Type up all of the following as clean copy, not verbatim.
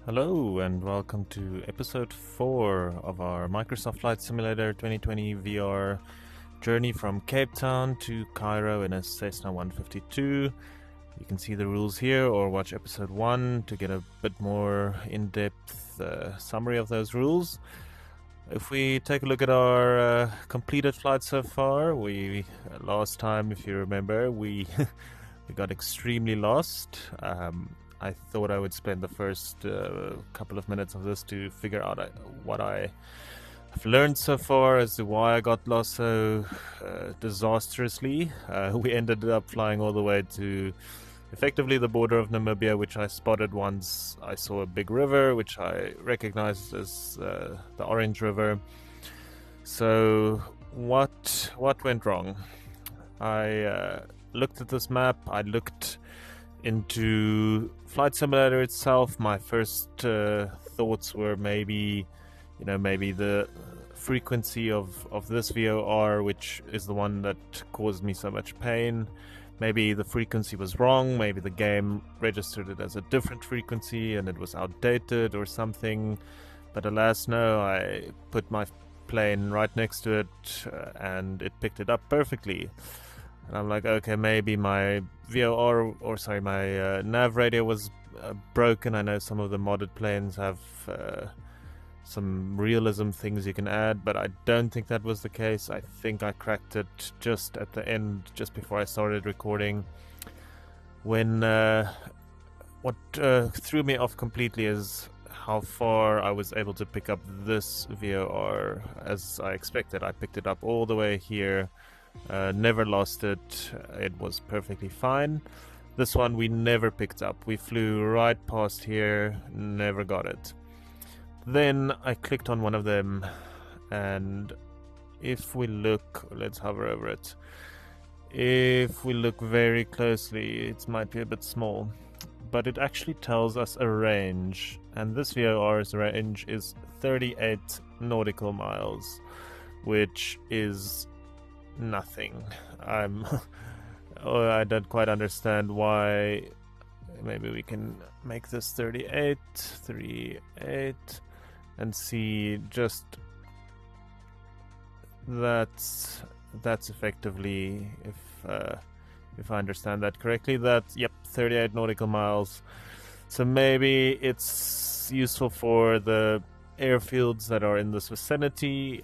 Hello and welcome to episode 4 of our Microsoft Flight Simulator 2020 VR journey from Cape Town to Cairo in a Cessna 152. You can see the rules here or watch episode 1 to get a bit more in-depth summary of those rules. If we take a look at our completed flight so far, last time, if you remember, we got extremely lost. I thought I would spend the first couple of minutes of this to figure out what I have learned so far as to why I got lost so disastrously. We ended up flying all the way to effectively the border of Namibia, which I spotted once I saw a big river, which I recognized as the Orange River. So what went wrong? I looked at this map. I looked into Flight Simulator itself. My first thoughts were maybe the frequency of this VOR, which is the one that caused me so much pain. Maybe the frequency was wrong, maybe the game registered it as a different frequency and it was outdated or something. But alas no, I put my plane right next to it and it picked it up perfectly. And I'm like, okay, maybe my my nav radio was broken. I know some of the modded planes have some realism things you can add, but I don't think that was the case. I think I cracked it just at the end, just before I started recording. When what threw me off completely is how far I was able to pick up this VOR as I expected. I picked it up all the way here. Never lost it. It was perfectly fine. This one we never picked up. We flew right past here, never got it. Then I clicked on one of them, and if we look, let's hover over it. If we look very closely, it might be a bit small, but it actually tells us a range, and this VOR's range is 38 nautical miles, which is nothing. I don't quite understand why. Maybe we can make this 38 and see just that's effectively, if I understand that correctly, that's 38 nautical miles. So maybe it's useful for the airfields that are in this vicinity,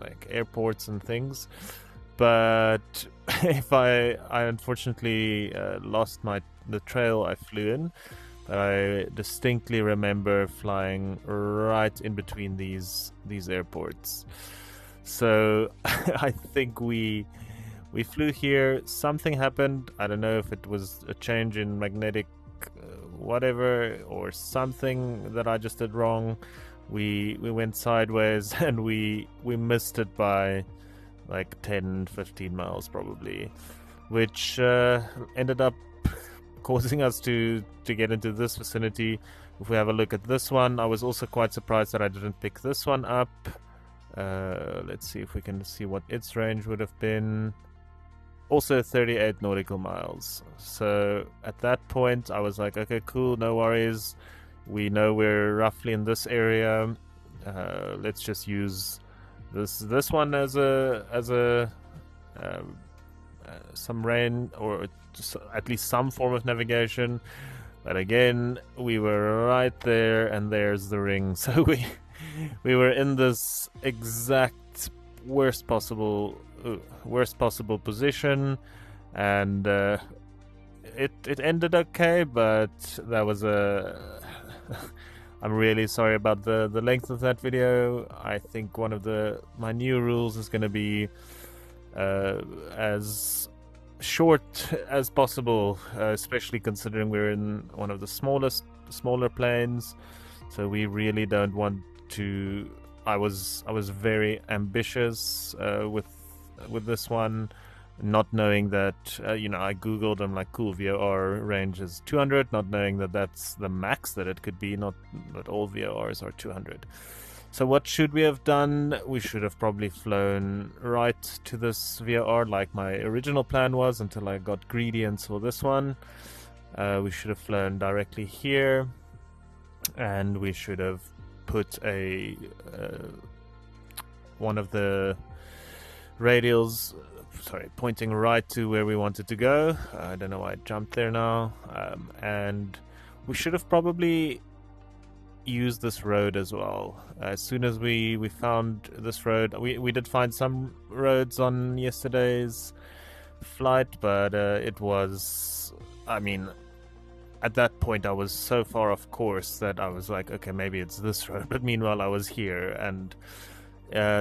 like airports and things. But if I unfortunately lost the trail I flew in, but I distinctly remember flying right in between these airports. So I think we flew here. Something happened. I don't know if it was a change in magnetic whatever or something that I just did wrong. We went sideways and we missed it by like 10-15 miles probably, which ended up causing us to get into this vicinity. If we have a look at this one, I was also quite surprised that I didn't pick this one up. Let's see if we can see what its range would have been. Also 38 nautical miles. So at that point I was like, okay, cool, no worries, we know we're roughly in this area. Let's just use this one as some rain, or just at least some form of navigation. But again, we were right there, and there's the ring. So we were in this exact worst possible position, and it ended okay. But that was I'm really sorry about the length of that video. I think one of my new rules is going to be as short as possible, especially considering we're in one of the smaller planes. So we really don't want to. I was very ambitious with this one, not knowing that I googled. I'm like, cool, VOR range is 200, not knowing that that's the max that it could be. Not that all VORs are 200. So what should we have done? We should have probably flown right to this VOR like my original plan was, until I got greedy and saw this one. We should have flown directly here. and we should have put a one of the radials, pointing right to where we wanted to go. I don't know why I jumped there now. And we should have probably used this road as well. As soon as we found this road, we did find some roads on yesterday's flight, but it was, I mean, at that point I was so far off course that I was like, okay, maybe it's this road. But meanwhile I was here, and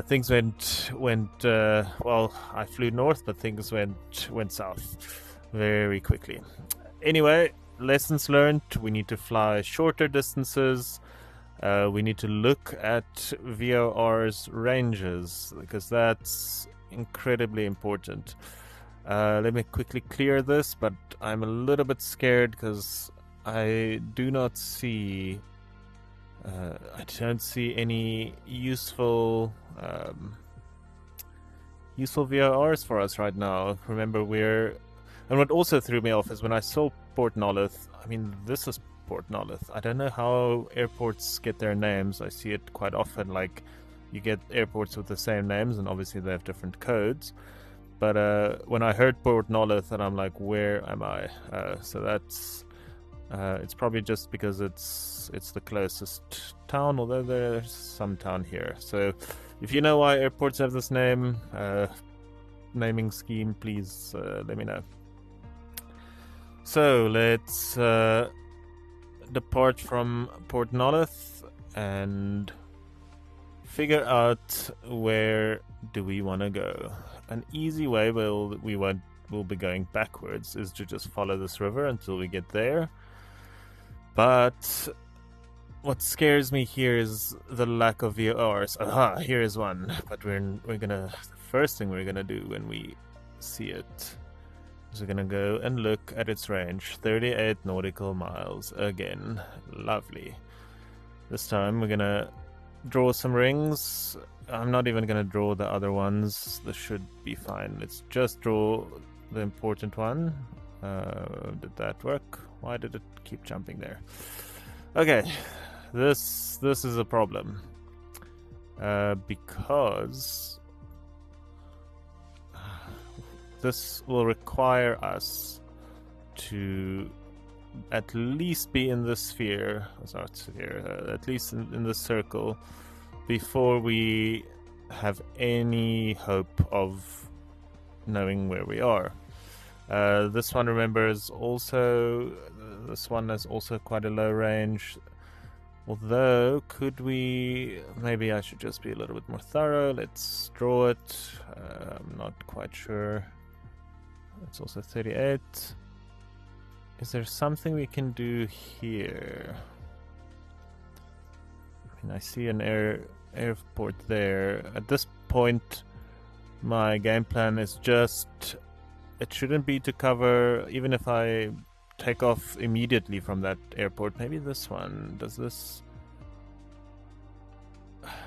things went well, I flew north, but things went south very quickly. Anyway, lessons learned: we need to fly shorter distances. We need to look at VOR's ranges, because that's incredibly important. Let me quickly clear this, but I'm a little bit scared because I do not see I don't see any useful VORs for us right now. Remember, and what also threw me off is when I saw Port Nolloth. I mean, this is Port Nolloth. I don't know how airports get their names. I see it quite often, like you get airports with the same names, and obviously they have different codes. But when I heard Port Nolloth, and I'm like, where am I? So that's it's probably just because it's the closest town, although there's some town here. So if you know why airports have this naming scheme, please let me know. So let's depart from Port Nolloth and figure out where do we want to go. An easy way we'll be going backwards is to just follow this river until we get there. But what scares me here is the lack of VORs. Aha, here is one. But the first thing we're gonna do when we see it is we're gonna go and look at its range. 38 nautical miles again. Lovely. This time we're gonna draw some rings. I'm not even gonna draw the other ones. This should be fine. Let's just draw the important one. Did that work? Why did it keep jumping there? Okay, this is a problem because this will require us to at least be in this sphere, at least in this circle, before we have any hope of knowing where we are. This one, remember, is also quite a low range. Although, maybe I should just be a little bit more thorough. Let's draw it. I'm not quite sure. It's also 38. Is there something we can do here? I mean, I see an airport there. At this point, my game plan is just, it shouldn't be to cover, even if I take off immediately from that airport. Maybe this one. Does this?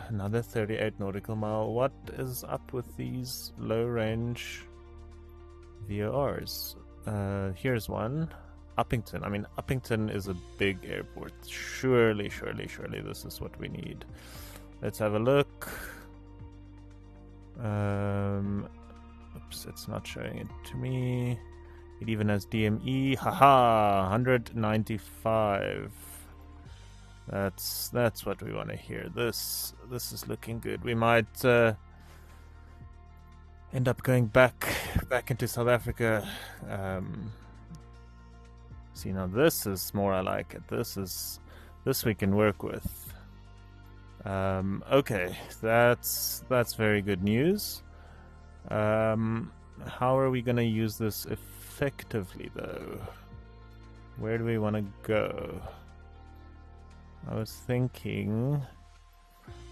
Another 38 nautical mile. What is up with these low range VORs? Here's one. Uppington. I mean, Uppington is a big airport. Surely this is what we need. Let's have a look. Oops, it's not showing it to me. It even has DME. Haha, 195. That's what we want to hear. This is looking good. We might end up going back into South Africa. See, now this is more I like it. This we can work with. Okay, that's very good news. How are we gonna use this effectively, though? Where do we want to go? I was thinking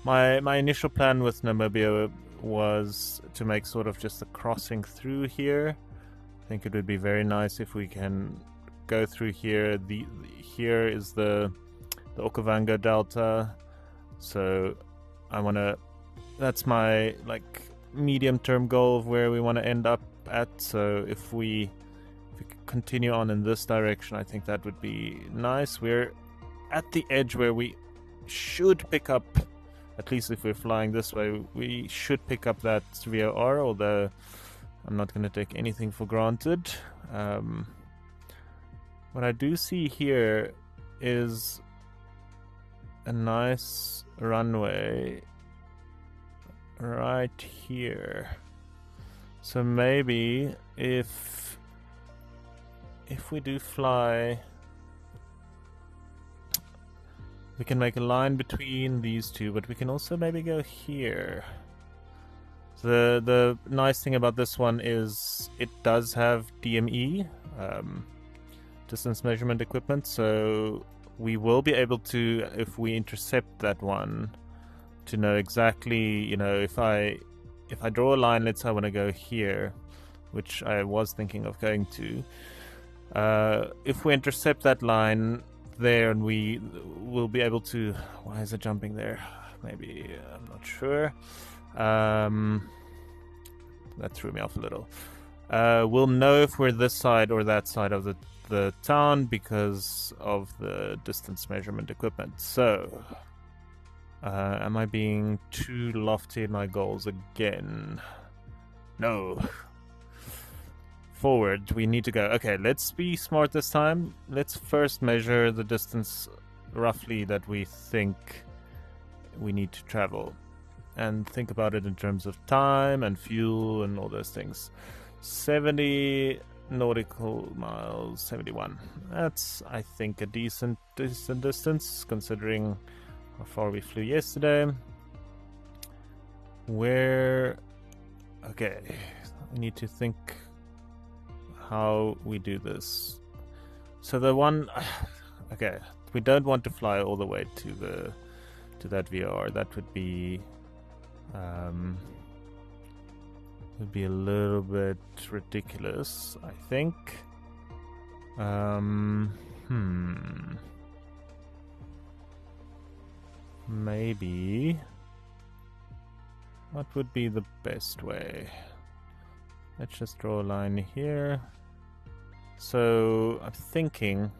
my initial plan with Namibia was to make sort of just a crossing through here. I think it would be very nice if we can go through here. Here is the Okavango Delta, so that's my medium-term goal of where we want to end up at. So if we continue on in this direction, I think that would be nice. We're at the edge where we should pick up, at least if we're flying this way, we should pick up that VOR, although I'm not going to take anything for granted. What I do see here is a nice runway right here. So maybe if we do fly, we can make a line between these two, but we can also maybe go here. The nice thing about this one is it does have DME, distance measurement equipment, so we will be able to, if we intercept that one, to know exactly, you know, if I draw a line, let's say I want to go here, which I was thinking of going to, if we intercept that line there, and we will be able to, why is it jumping there? Maybe, I'm not sure. That threw me off a little. We'll know if we're this side or that side of the town because of the distance measurement equipment. So, am I being too lofty in my goals again? No. Forward, we need to go. Okay, let's be smart this time. Let's first measure the distance roughly that we think we need to travel, and think about it in terms of time and fuel and all those things. 70 nautical miles, 71. That's, I think, a decent distance considering how far we flew yesterday. Okay, we need to think how we do this. So the one, okay, we don't want to fly all the way to that VOR. That would be a little bit ridiculous, I think. Maybe what would be the best way? Let's just draw a line here. So I'm thinking,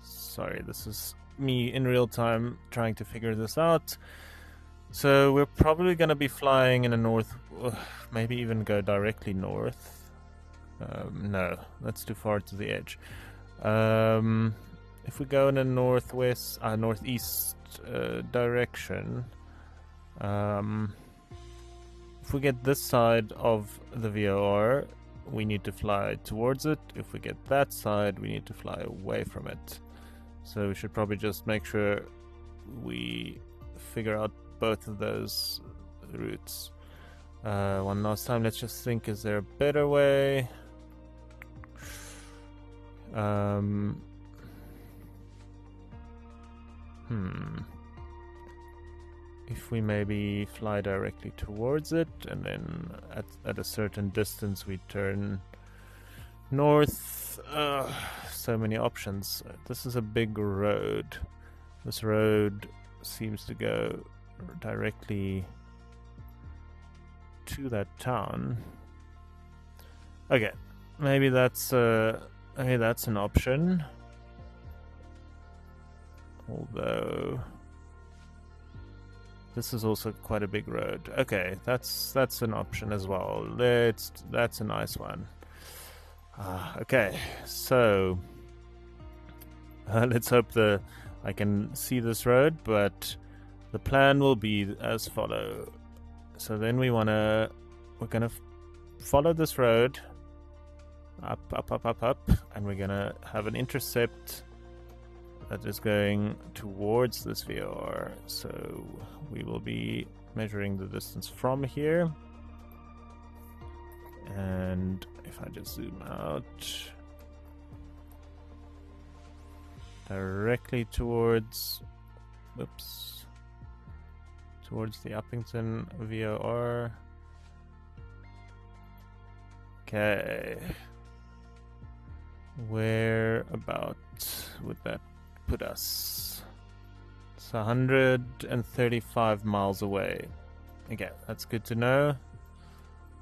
sorry, this is me in real time trying to figure this out. So we're probably going to be flying in a north, maybe even go directly north. No, that's too far to the edge. If we go in a northeast direction, if we get this side of the VOR, we need to fly towards it. If we get that side, we need to fly away from it. So we should probably just make sure we figure out both of those routes. One last time, let's just think, is there a better way? If we maybe fly directly towards it, and then at a certain distance we turn north. So many options. This is a big road. This road seems to go directly to that town. Okay, maybe that's an option. Although this is also quite a big road. Okay, that's an option as well. That's a nice one. Okay, so let's hope I can see this road, but the plan will be as follow. So then we're gonna follow this road up, and we're gonna have an intercept that is going towards this VOR. So we will be measuring the distance from here, and if I just zoom out directly towards the Uppington VOR. Okay, where about would that put us? It's 135 miles away. Okay, that's good to know.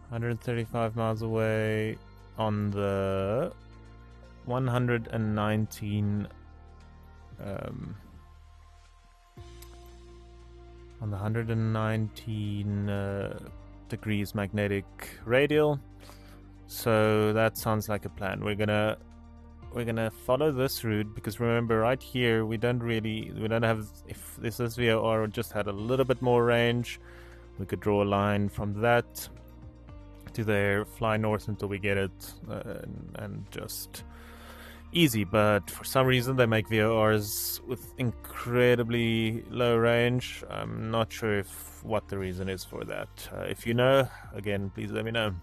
135 miles away on the 119 on the 119 degrees magnetic radial. So that sounds like a plan. We're gonna follow this route, because remember, right here we don't have, if this VOR just had a little bit more range, we could draw a line from that to there, fly north until we get it, and just easy. But for some reason they make VORs with incredibly low range. I'm not sure what the reason is for that. If you know, again, please let me know.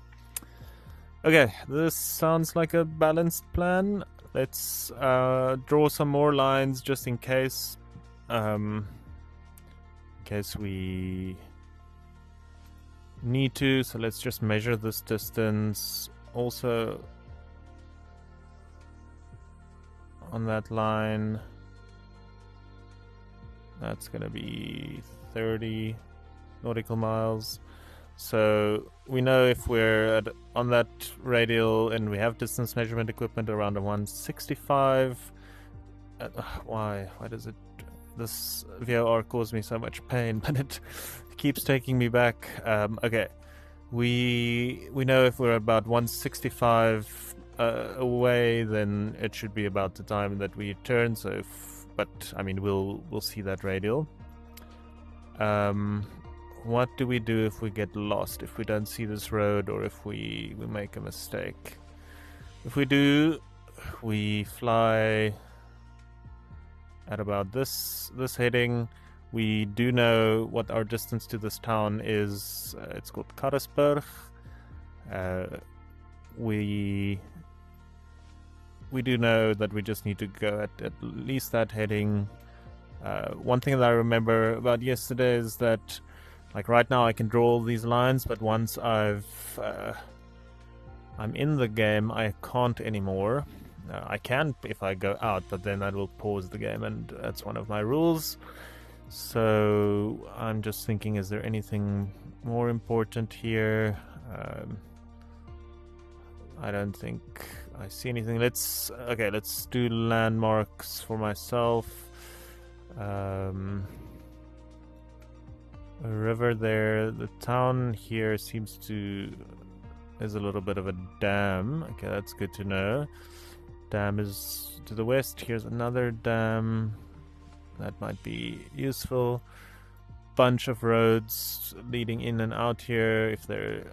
Okay, this sounds like a balanced plan. Let's draw some more lines just in case we need to. So let's just measure this distance also on that line. That's gonna be 30 nautical miles. So we know if we're on that radial and we have distance measurement equipment around a 165. Why does it? This VOR caused me so much pain, but it keeps taking me back. Okay, we know if we're about 165 away, then it should be about the time that we turn. So, but I mean, we'll see that radial. What do we do if we get lost, if we don't see this road, or if we make a mistake? If we do, we fly at about this heading. We do know what our distance to this town is. It's called Karasburg. We do know that we just need to go at least that heading. One thing that I remember about yesterday is that, like, right now I can draw all these lines, but once I'm in the game, I can't anymore. I can if I go out, but then that will pause the game, and that's one of my rules. So I'm just thinking, is there anything more important here? I don't think I see anything. Let's do landmarks for myself. A river there. The town here is a little bit of a dam. Okay, that's good to know. Dam is to the west. Here's another dam. That might be useful. Bunch of roads leading in and out here.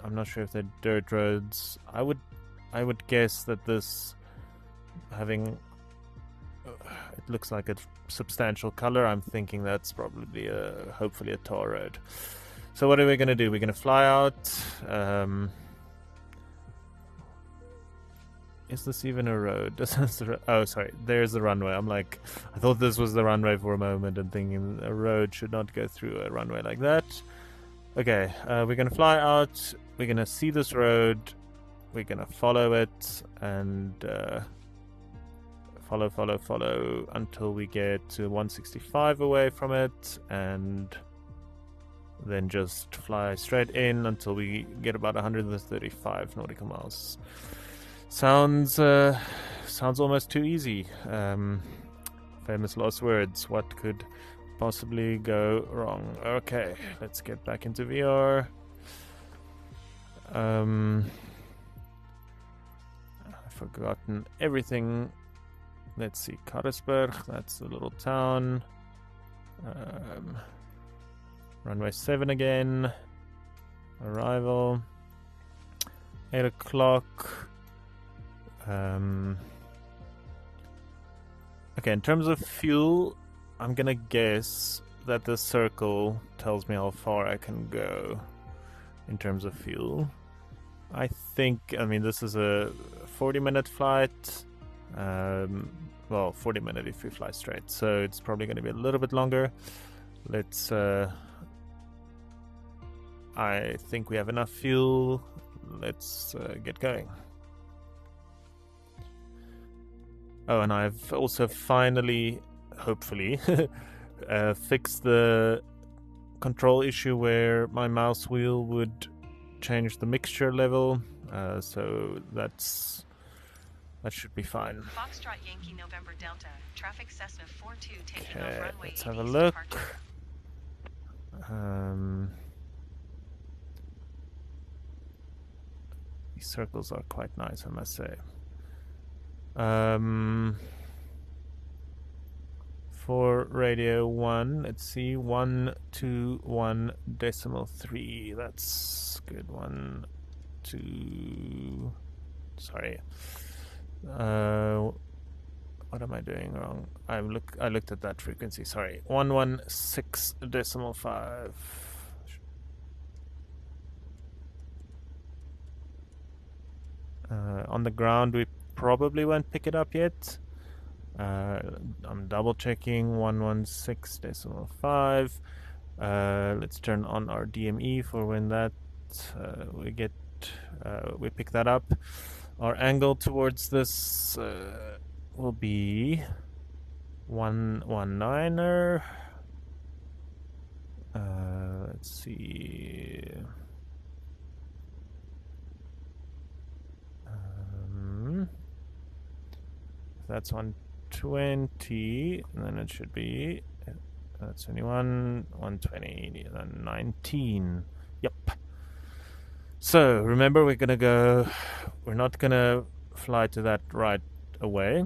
I'm not sure if they're dirt roads. I would guess that this it looks like a substantial color. I'm thinking that's probably hopefully a tar road. So what are we going to do? We're going to fly out. Is this even a road? Oh, sorry. There's the runway. I thought this was the runway for a moment, and thinking a road should not go through a runway like that. Okay, we're going to fly out. We're going to see this road. We're going to follow it, and follow until we get to 165 away from it, and then just fly straight in until we get about 135 nautical miles. Sounds almost too easy. Famous last words. What could possibly go wrong? Okay, let's get back into VR. I've forgotten everything. Let's see, Karasburg, that's the little town. Runway 7 again. Arrival. 8 o'clock. Okay, in terms of fuel, I'm gonna guess that this circle tells me how far I can go in terms of fuel. I mean, this is a 40-minute flight. Well, 40-minute if we fly straight, so it's probably going to be a little bit longer. Let's I think we have enough fuel. Let's get going. Oh, and I've also finally, hopefully, fixed the control issue where my mouse wheel would change the mixture level. So that's That should be fine. Foxtrot Yankee November Delta. Traffic Cessna 42 taking off Okay, runway let's have a east look. departure. These circles are quite nice, I must say. For radio 1, let's see, 121.3. That's good. 1, 2. Sorry. What am I doing wrong? I looked at that frequency. Sorry. 116.5. On the ground, we probably won't pick it up yet. I'm double checking 116.5. Let's turn on our DME for when that we pick that up. Our angle towards this will be 119er. Let's see. That's 120, and then it should be that's 21, 120, then 19. Yep. So remember, we're not gonna fly to that right away.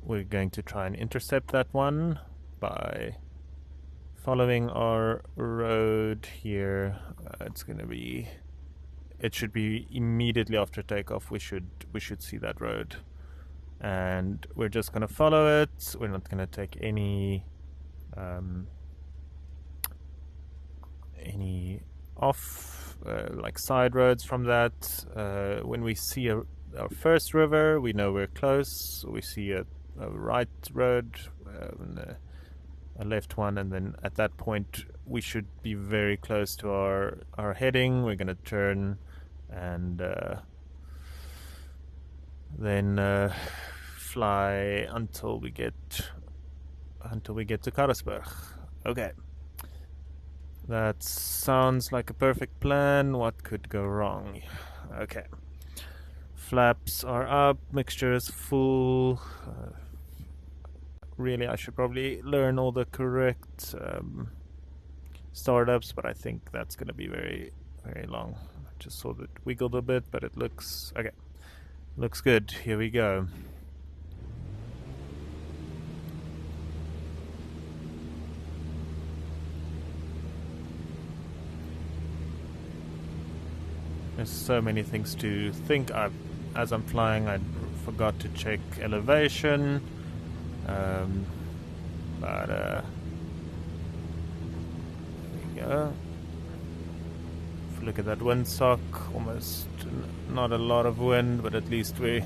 We're going to try and intercept that one by following our road here. It should be immediately after takeoff. We should see that road, and we're just gonna follow it. We're not gonna take any off like side roads from that. When we see our first river, we know we're close. We see a right road, a left one, and then at that point we should be very close to our heading. We're gonna turn and then fly until we get to Karasburg. Okay, that sounds like a perfect plan. What could go wrong? Okay, flaps are up, mixture is full. Really, I should probably learn all the correct startups, but I think that's going to be very, very long. I just saw that wiggled a bit, but it looks okay. Looks good. Here we go. There's so many things to think. As I'm flying, I forgot to check elevation. But there we go. If you look at that windsock, almost not a lot of wind, but at least we're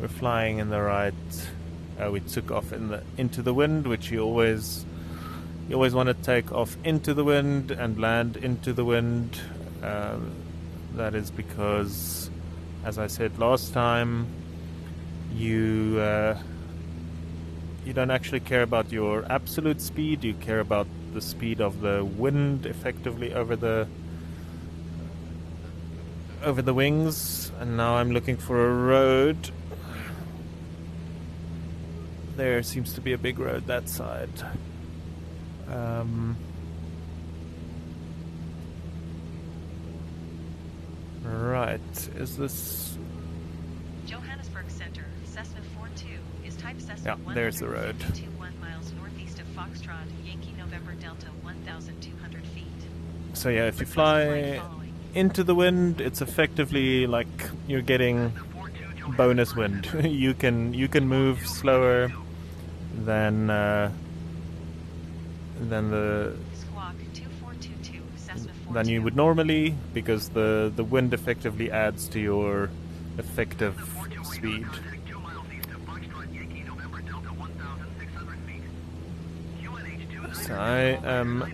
flying in the right. We took off into the wind, which you always want to take off into the wind and land into the wind. That is because, as I said last time, you don't actually care about your absolute speed. You care about the speed of the wind effectively over the wings. And now I'm looking for a road. There seems to be a big road that side. Right, is this Johannesburg Center, Cessna 42 is type Cessna. Yeah, there's the road. 1 miles northeast of Foxtrot, Yankee November Delta, 1,200 feet. So yeah, if you fly into the wind, it's effectively like you're getting bonus wind. you can move slower than you would normally, because the wind effectively adds to your effective speed. So I am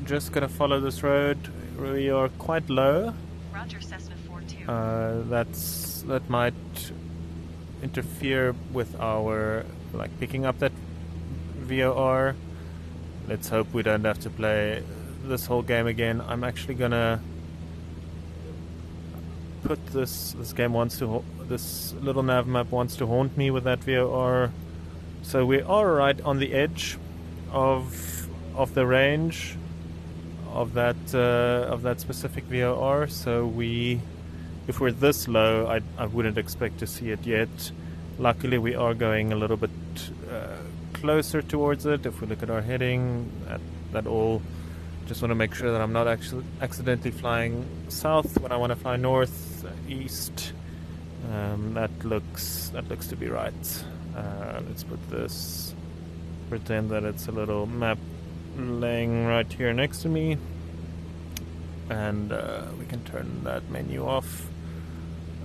just gonna follow this road. We are quite low. Roger, Cessna 42. That might interfere with our picking up that VOR. Let's hope we don't have to play this whole game again. I'm actually gonna put this game wants to this little nav map wants to haunt me with that VOR. So we are right on the edge of the range of that specific VOR. So if we're this low, I wouldn't expect to see it yet. Luckily, we are going a little bit closer towards it. If we look at our heading, that all. Just want to make sure that I'm not actually accidentally flying south when I want to fly north, east. That looks to be right. Let's put this. Pretend that it's a little map laying right here next to me, and we can turn that menu off.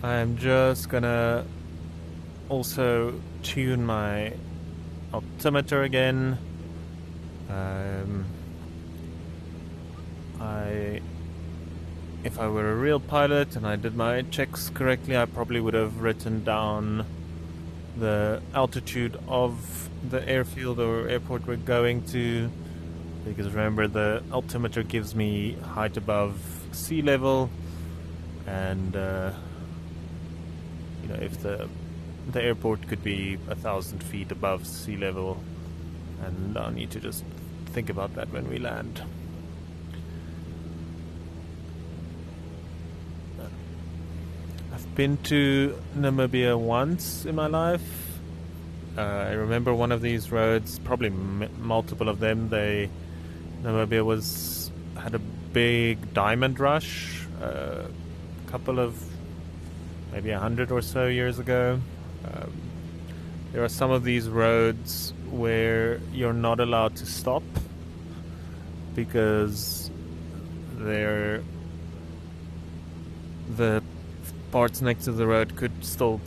I'm just gonna also tune my altimeter again. If I were a real pilot and I did my checks correctly, I probably would have written down the altitude of the airfield or airport we're going to, because remember, the altimeter gives me height above sea level, and if the airport could be 1,000 feet above sea level, and I'll need to just think about that when we land. Been to Namibia once in my life. I remember one of these roads, probably multiple of them. Namibia had a big diamond rush, a couple of maybe 100 or so years ago. There are some of these roads where you're not allowed to stop because the parts next to the road could still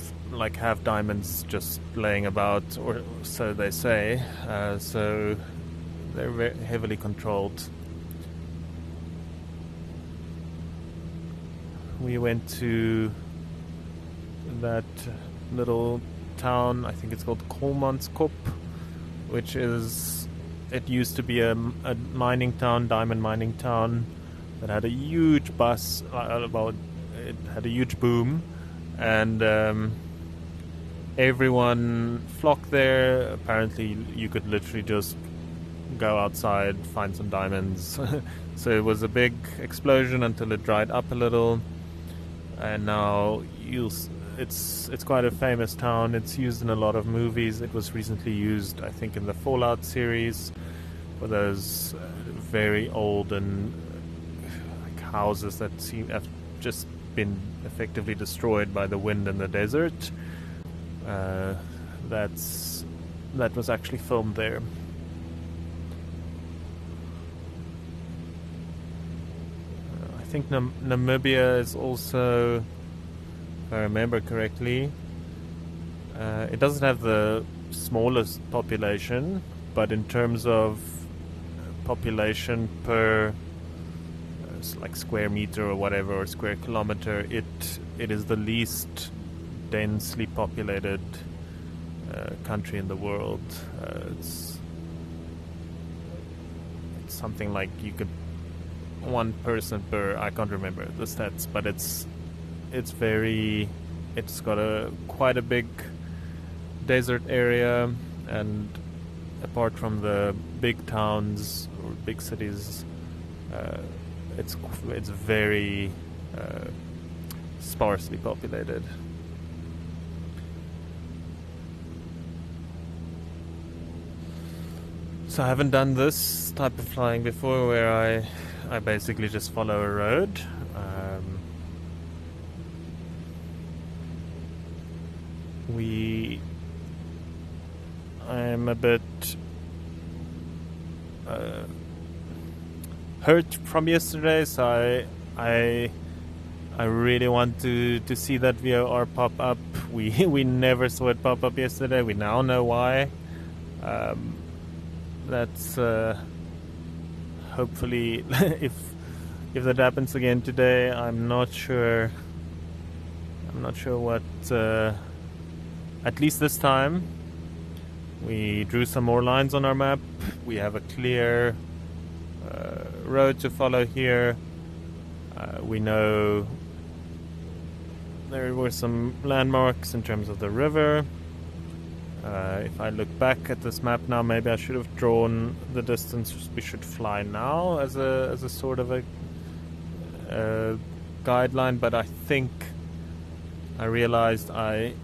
have diamonds just laying about, or so they say. So they're very heavily controlled. We went to that little town, I think it's called Kolmanskop, which it used to be a mining town, diamond mining town, that had a huge bus, it had a huge boom, and everyone flocked there. Apparently you could literally just go outside, find some diamonds. So it was a big explosion until it dried up a little, and now it's quite a famous town. It's used in a lot of movies. It was recently used, I think, in the Fallout series, for those very old and houses that have just been effectively destroyed by the wind in the desert. That was actually filmed there. I think Namibia is also, if I remember correctly, it doesn't have the smallest population, but in terms of population per square meter or whatever, or square kilometer, it is the least densely populated country in the world. It's something like one person per, I can't remember the stats, but it's got quite a big desert area, and apart from the big towns or big cities, it's very sparsely populated. So I haven't done this type of flying before, where I basically just follow a road. I'm a bit hurt from yesterday, so I really want to see that VOR pop up. We never saw it pop up yesterday. We now know why. That's hopefully if that happens again today, I'm not sure what. At least this time, we drew some more lines on our map. We have a clear road to follow here. We know there were some landmarks in terms of the river. If I look back at this map now, maybe I should have drawn the distance we should fly now as a sort of a guideline, but I think I realized I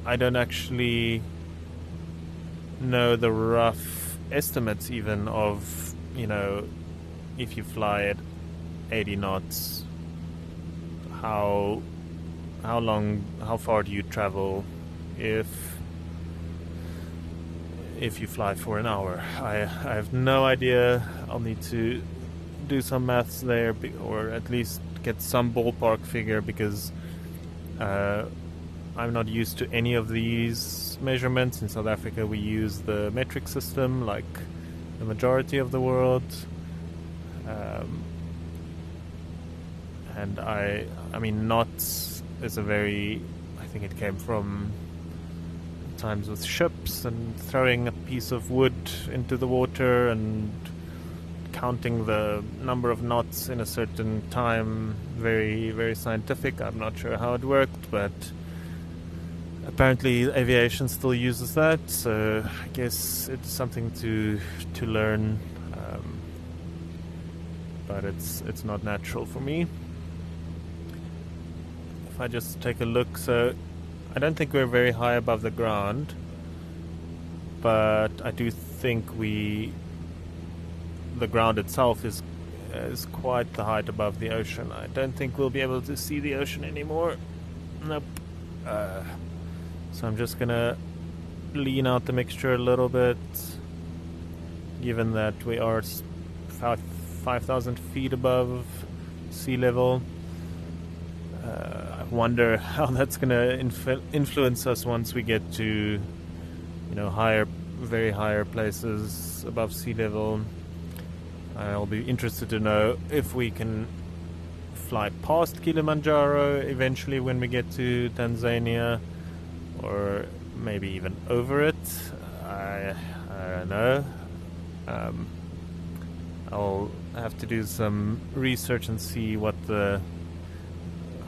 don't actually know the rough estimates even of, you know, if you fly at 80 knots, how far do you travel if you fly for an hour? I have no idea. I'll need to do some maths there, or at least get some ballpark figure, because I'm not used to any of these measurements. In South Africa we use the metric system like the majority of the world, and I mean knots is a very, I think it came from times with ships and throwing a piece of wood into the water and counting the number of knots in a certain time. Very, very scientific. I'm not sure how it worked, but apparently aviation still uses that, so I guess it's something to learn, but it's not natural for me. If I just take a look, so I don't think we're very high above the ground, but I do think the ground itself is quite the height above the ocean. I don't think we'll be able to see the ocean anymore. Nope. So I'm just gonna lean out the mixture a little bit, given that we are 5,000 feet above sea level. I wonder how that's gonna influence us once we get to, you know, very higher places above sea level. I'll be interested to know if we can fly past Kilimanjaro eventually when we get to Tanzania, or maybe even over it. I don't know. I'll have to do some research and see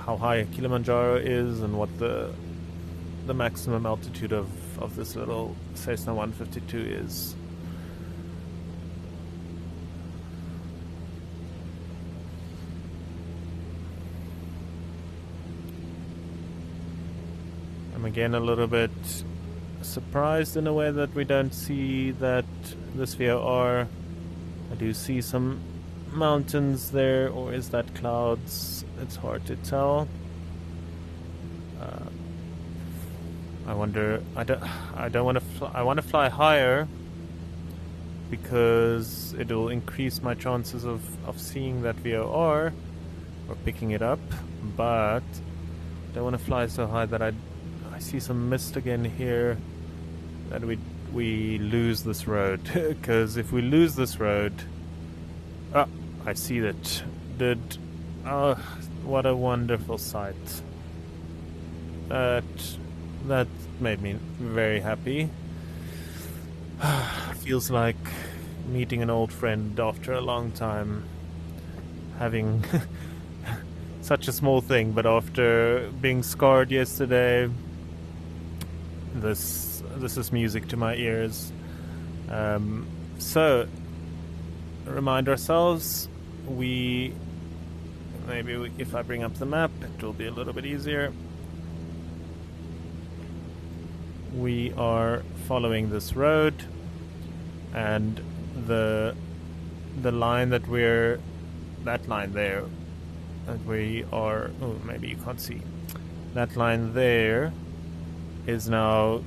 how high Kilimanjaro is and what the maximum altitude of this little Cessna 152 is. I'm again a little bit surprised in a way that we don't see that this VOR. I do see some mountains there, or is that clouds? It's hard to tell. I wonder. I don't want to. I want to fly higher because it will increase my chances of seeing that VOR or picking it up. But I don't want to fly so high that I see some mist again here, that we lose this road. Because if we lose this road, I see that. What a wonderful sight. That made me very happy. Feels like meeting an old friend after a long time, having such a small thing, but after being scarred yesterday, this is music to my ears. So remind ourselves, if I bring up the map, it will be a little bit easier. We are following this road, and the line that line there that we are, maybe you can't see, that line there is now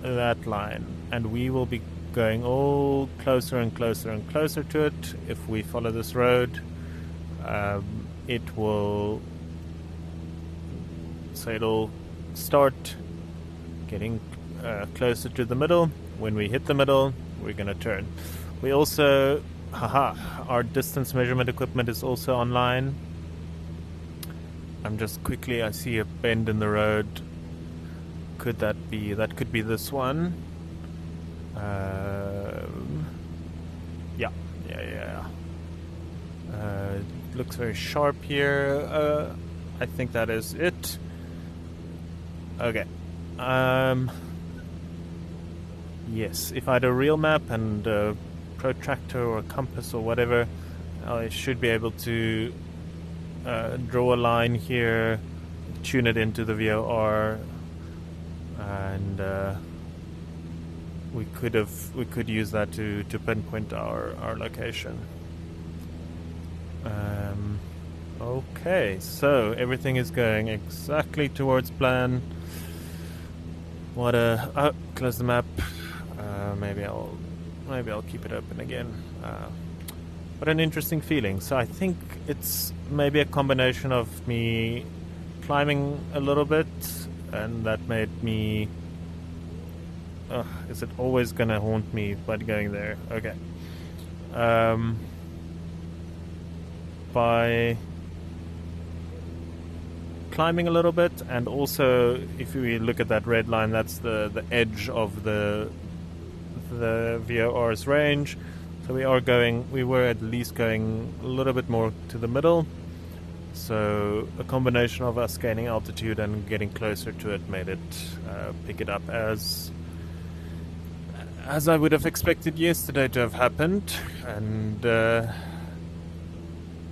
that line, and we will be going all closer and closer and closer to it. If we follow this road, it'll start getting closer to the middle. When we hit the middle, we're gonna turn. We also, our distance measurement equipment is also online. I see a bend in the road. That could be this one. Yeah. Looks very sharp here. I think that is it. Okay. Yes, if I had a real map and a protractor or a compass or whatever, I should be able to draw a line here, tune it into the VOR, and we could use that to pinpoint our location. Okay, so everything is going exactly towards plan. Close the map. Maybe I'll keep it open again. What an interesting feeling. So I think it's maybe a combination of me climbing a little bit, and that made me... is it always gonna haunt me by going there? Okay. By climbing a little bit, and also if we look at that red line, that's the edge of the VOR's range. So we were at least going a little bit more to the middle. So a combination of us gaining altitude and getting closer to it made it pick it up as I would have expected yesterday to have happened, and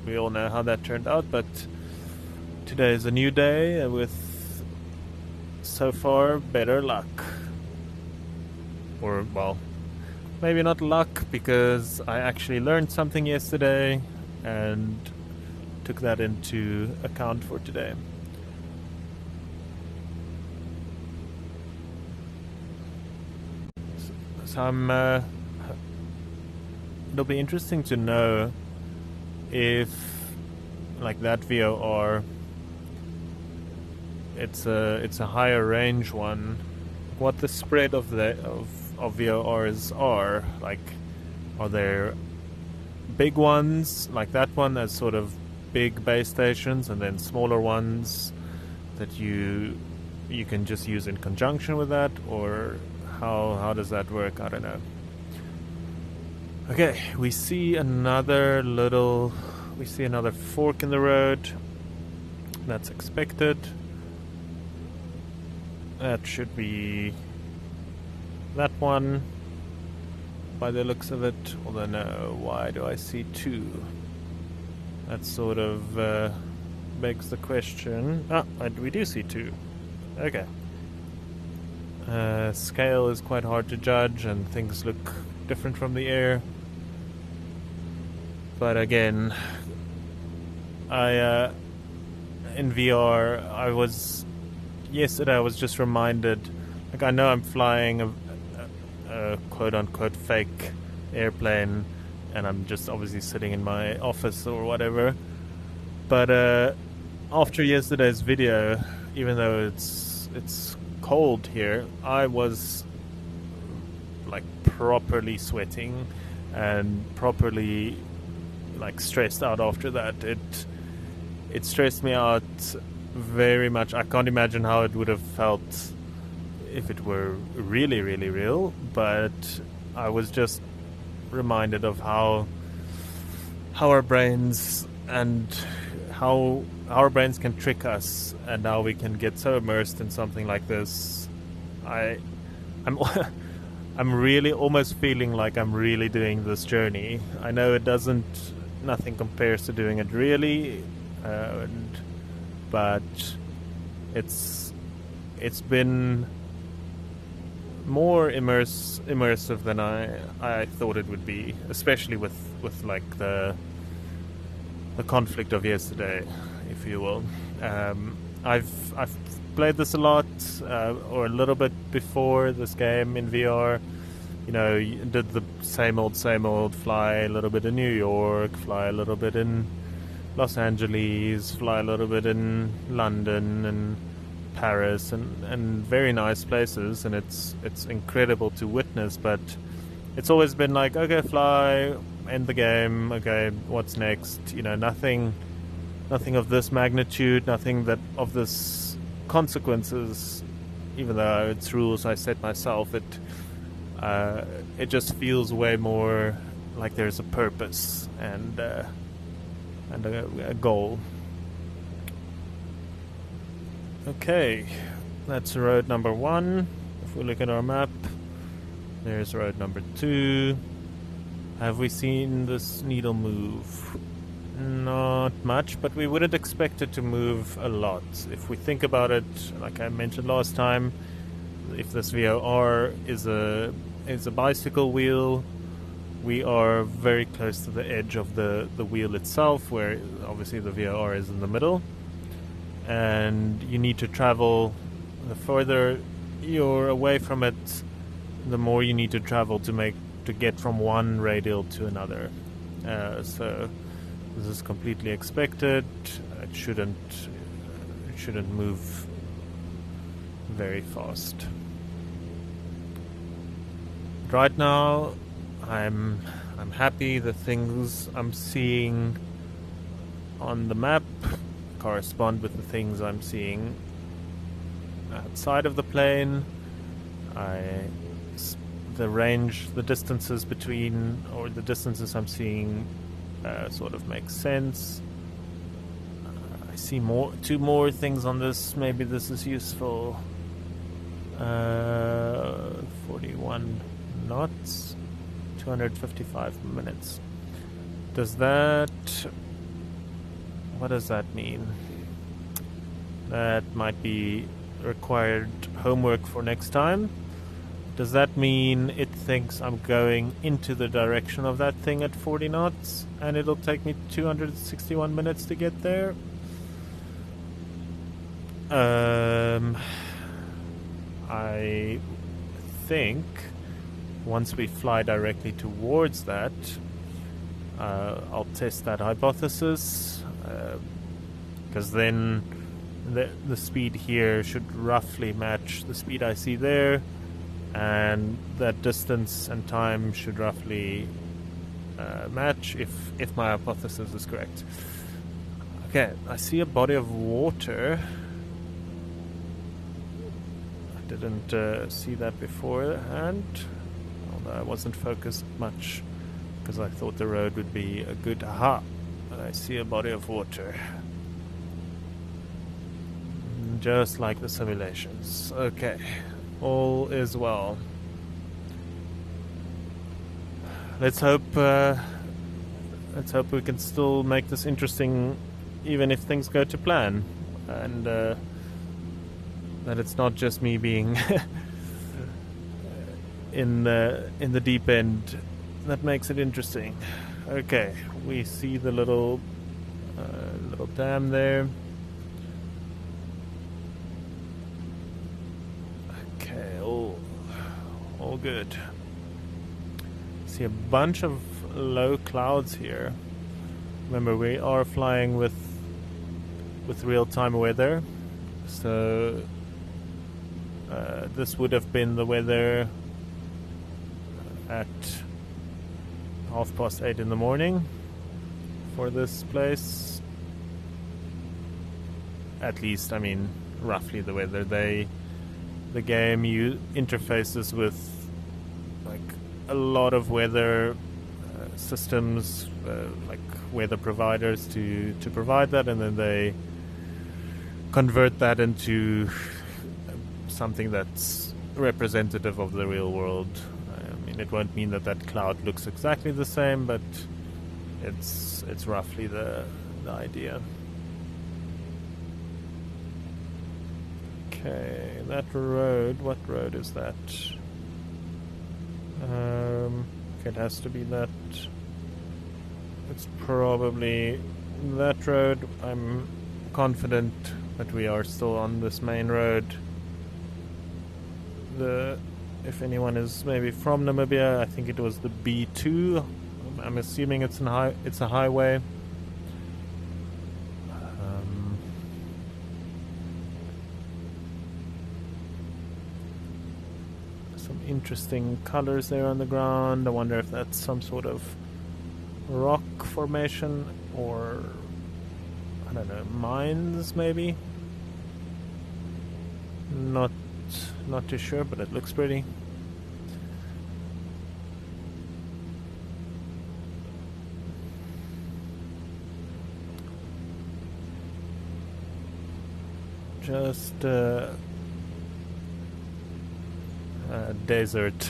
we all know how that turned out. But today is a new day with, so far, better luck. Or, well, maybe not luck, because I actually learned something yesterday and took that into account for today. So it'll be interesting to know if, like that VOR, it's a higher range one, what the spread of VORs are. Like, are there big ones like that one as sort of big base stations, and then smaller ones that you can just use in conjunction with that, or how does that work? I don't know. Okay, we see another fork in the road. That's expected. That should be that one by the looks of it. Although no, why do I see two? That sort of begs the question. We do see two. Okay. Scale is quite hard to judge, and things look different from the air. But again, in VR, yesterday I was just reminded, like, I know I'm flying a quote-unquote fake airplane, and I'm just obviously sitting in my office or whatever. But after yesterday's video, even though it's cold here, I was like properly sweating and properly like stressed out after that. It stressed me out very much. I can't imagine how it would have felt if it were really, really real, but I was just reminded of how our brains can trick us, and how we can get so immersed in something like this. I'm really almost feeling like I'm really doing this journey. I know nothing compares to doing it really, but it's been more immersive than I thought it would be, especially with like the conflict of yesterday, if you will. I've played this a lot, or a little bit before this game in VR. You know, did the same old, fly a little bit in New York, fly a little bit in Los Angeles, fly a little bit in London and Paris, and very nice places, and it's incredible to witness. But it's always been like, okay, fly, end the game, okay, what's next? You know, nothing of this magnitude, nothing of this consequences. Even though it's rules I set myself, it just feels way more like there's a purpose and a goal. Okay, That's road number 1. If we look at our map, there's road number 2. Have we seen this needle move? Not much, but we wouldn't expect it to move a lot. If we think about it, like I mentioned last time, if this VOR is a bicycle wheel, we are very close to the edge of the wheel itself, where obviously the VOR is in the middle. And you need to travel, the further you're away from it, the more you need to travel to get from one radial to another. So this is completely expected. It shouldn't move very fast. Right now, I'm happy. The things I'm seeing on the map correspond with the things I'm seeing outside of the plane. The range, the distances between, or the distances I'm seeing sort of makes sense. I see two more things on this. Maybe this is useful. 41 knots, 255 minutes. What does that mean? That might be required homework for next time. Does that mean it thinks I'm going into the direction of that thing at 40 knots and it'll take me 261 minutes to get there? I think once we fly directly towards that, I'll test that hypothesis, because then the speed here should roughly match the speed I see there, and that distance and time should roughly match if my hypothesis is correct. Okay, I see a body of water. I didn't see that beforehand, although I wasn't focused much because I thought the road would be a good aha. I see a body of water. Just like the simulations. Okay, all is well. Let's hope we can still make this interesting, even if things go to plan, and that it's not just me being in the deep end that makes it interesting. Okay, we see the little dam there. Okay, all good. See a bunch of low clouds here. Remember, we are flying with real-time weather, so this would have been the weather at 8:30 in the morning for this place. At least, I mean, roughly the weather. The game interfaces with like a lot of weather systems, like weather providers to provide that, and then they convert that into something that's representative of the real world. I mean, it won't mean that cloud looks exactly the same, but it's roughly the idea. Okay, that road. What road is that? It has to be that. It's probably that road. I'm confident that we are still on this main road. If anyone is maybe from Namibia, I think it was the B2. I'm assuming it's a highway. Some interesting colors there on the ground. I wonder if that's some sort of rock formation or, I don't know, mines maybe? Not too sure, but it looks pretty. Just desert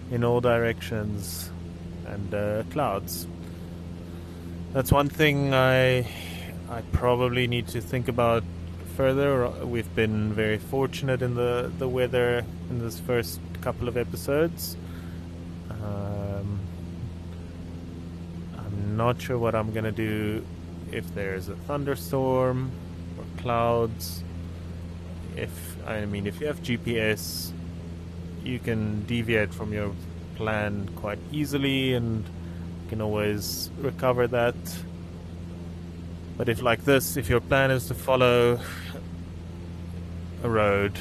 in all directions and clouds. That's one thing I probably need to think about further. We've been very fortunate in the weather in this first couple of episodes. I'm not sure what I'm gonna do if there's a thunderstorm or clouds. If you have GPS, you can deviate from your plan quite easily and you can always recover that. But if like this, if your plan is to follow a road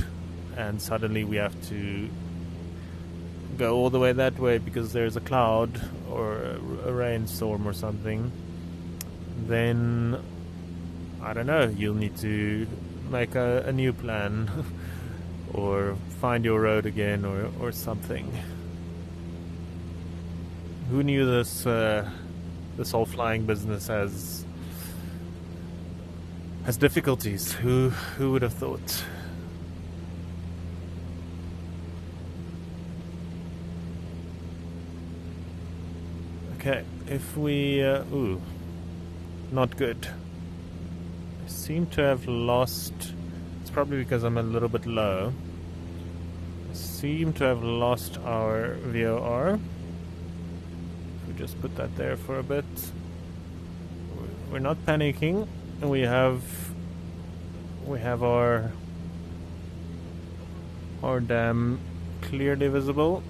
and suddenly we have to go all the way that way because there's a cloud or a rainstorm or something, then I don't know, you'll need to make a new plan or find your road again or something. Who knew this whole flying business has difficulties? Who would have thought? Okay, if we not good. I seem to have lost. It's probably because I'm a little bit low. I seem to have lost our VOR. If we just put that there for a bit. We're not panicking. We have our dam clearly visible.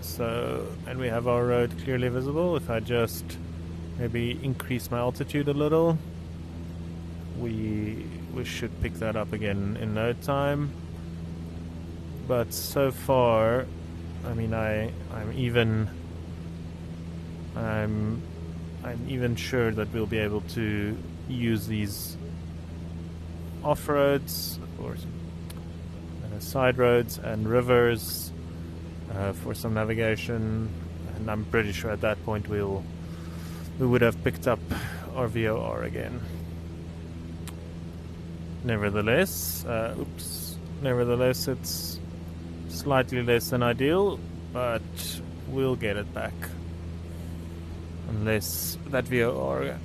So, and we have our road clearly visible. If I just maybe increase my altitude a little, we should pick that up again in no time. But so far, I mean, I'm even sure that we'll be able to use these off-roads or side roads and rivers for some navigation, and I'm pretty sure at that point we would have picked up our VOR again. Nevertheless, it's slightly less than ideal, but we'll get it back. Unless that VOR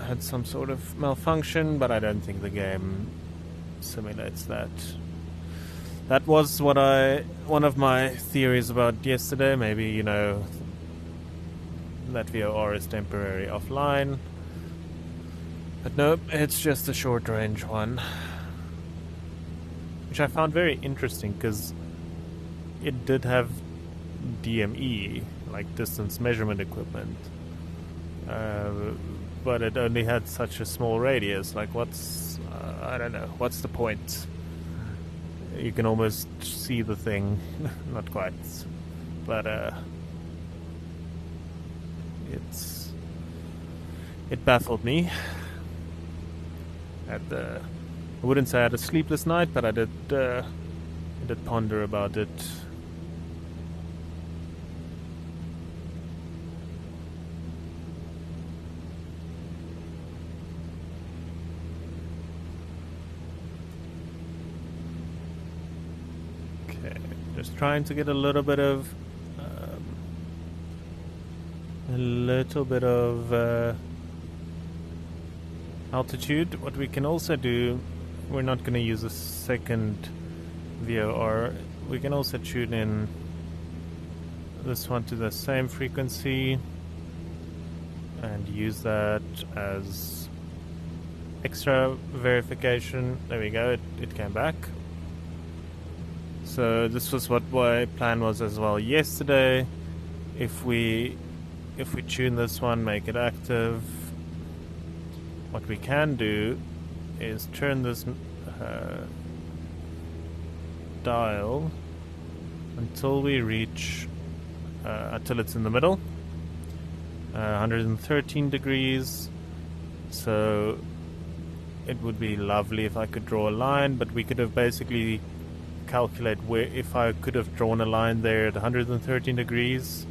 had some sort of malfunction, but I don't think the game simulates that. That was one of my theories about yesterday. Maybe, that VOR is temporarily offline. But nope, it's just a short range one. Which I found very interesting because it did have DME, like distance measurement equipment. But it only had such a small radius. Like I don't know, what's the point? You can almost see the thing. Not quite. But it baffled me. I wouldn't say I had a sleepless night, but I did ponder about it. Just trying to get a little bit of altitude. What we can also do, we're not going to use a second VOR. We can also tune in this one to the same frequency and use that as extra verification. There we go, it came back. So this was what my plan was as well yesterday. If we tune this one, make it active, what we can do is turn this dial until we reach until it's in the middle, 113 degrees. So it would be lovely if I could draw a line, but we could have basically calculate where, if I could have drawn a line there at 113 degrees,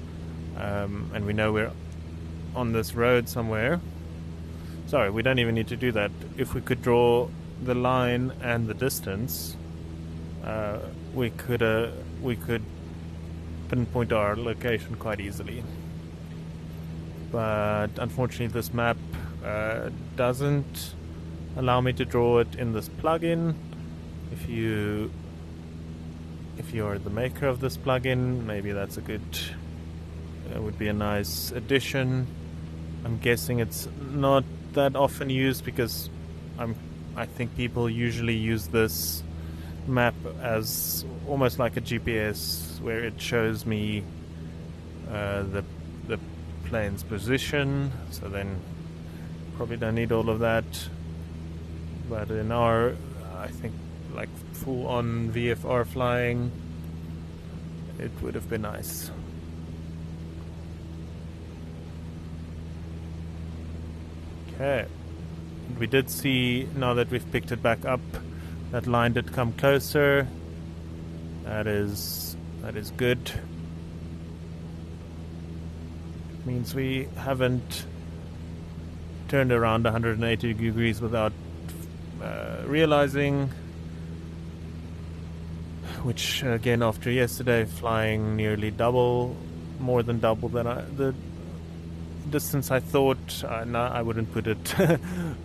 and we know we're on this road somewhere. Sorry, we don't even need to do that. If we could draw the line and the distance, we could pinpoint our location quite easily. But unfortunately this map doesn't allow me to draw it in this plugin. If you are the maker of this plugin, maybe that's a good would be a nice addition. I'm guessing it's not that often used because I think people usually use this map as almost like a GPS, where it shows me the plane's position, so then probably don't need all of that. But in our, I think, like full on VFR flying, it would have been nice. Okay, we did see, now that we've picked it back up, that line did come closer. That is good. It means we haven't turned around 180 degrees without realizing, which again after yesterday flying nearly more than double than the distance I thought, no, I wouldn't put it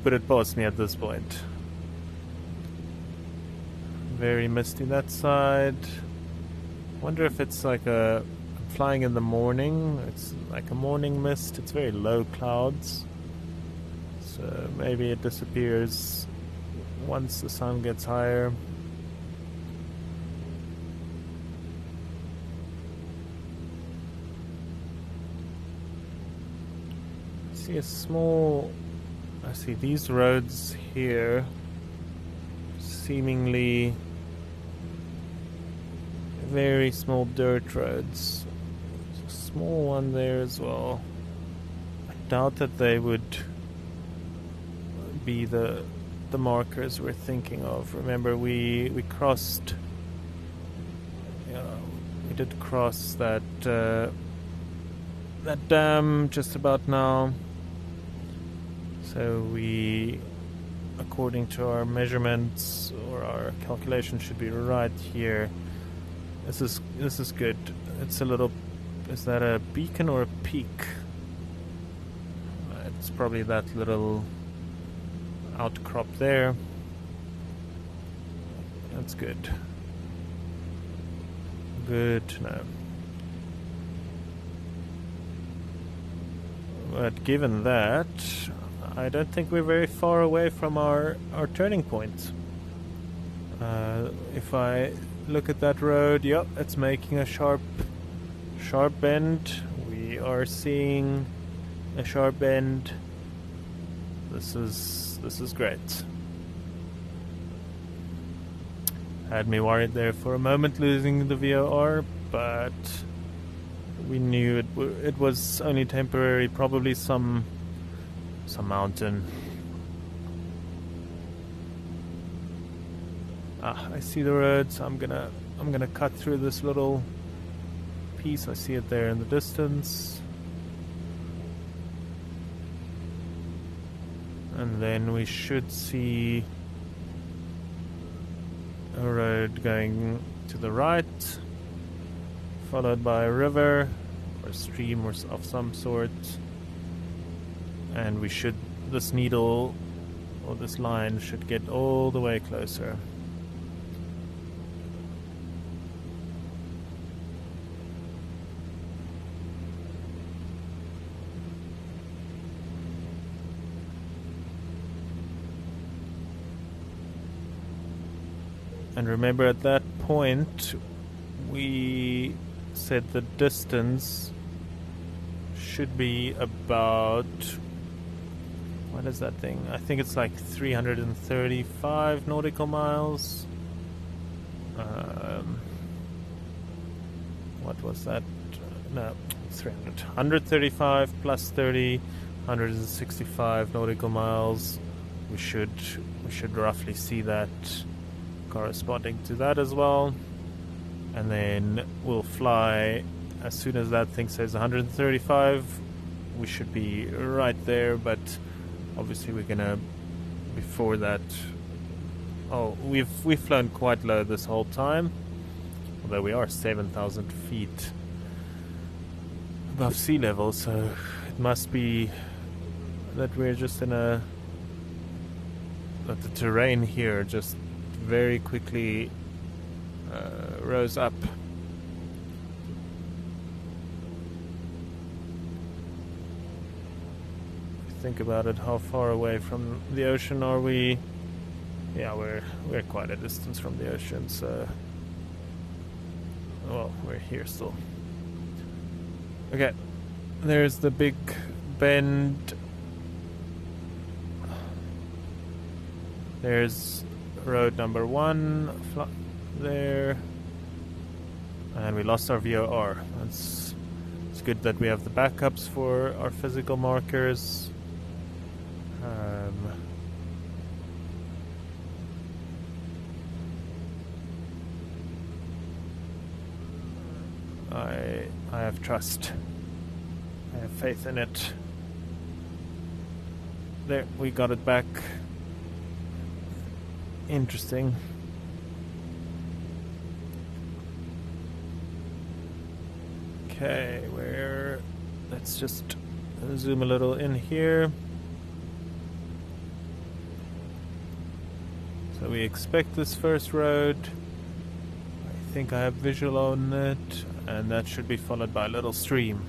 put it past me at this point. Very misty that side. Wonder if it's like I'm flying in the morning. It's like a morning mist. It's very low clouds, so maybe it disappears once the sun gets higher. I see these roads here, seemingly very small dirt roads. There's a small one there as well. I doubt that they would be the markers we're thinking of. Remember, we crossed. We did cross that dam just about now. So we, according to our measurements or our calculation, should be right here. This is good. It's a little. Is that a beacon or a peak? It's probably that little outcrop there. That's good. Good to know. But given that, I don't think we're very far away from our turning point. If I look at that road, yep, it's making a sharp bend. We are seeing a sharp bend. This is great. Had me worried there for a moment losing the VOR, but we knew it was only temporary, probably some mountain. I see the road, so I'm gonna cut through this little piece. I see it there in the distance, and then we should see a road going to the right, followed by a river or a stream or of some sort. And this needle or this line should get all the way closer. And remember, at that point we said the distance should be about, what is that thing? I think it's like 335 nautical miles. What was that? No, 300. 135 plus 30, 165 nautical miles. We should roughly see that corresponding to that as well. And then we'll fly as soon as that thing says 135. We should be right there, but obviously we're gonna, before that, we've flown quite low this whole time, although we are 7,000 feet above sea level, so it must be that we're just in a... that the terrain here just very quickly rose up. Think about it, how far away from the ocean are we? Yeah, we're quite a distance from the ocean, so well, we're here still. Okay, there's the big bend. There's road number 1 there, and we lost our VOR. It's good that we have the backups for our physical markers. I have trust. I have faith in it. There, we got it back. Interesting. Okay, let's just zoom a little in here. So we expect this first road. I think I have visual on it, and that should be followed by a little stream.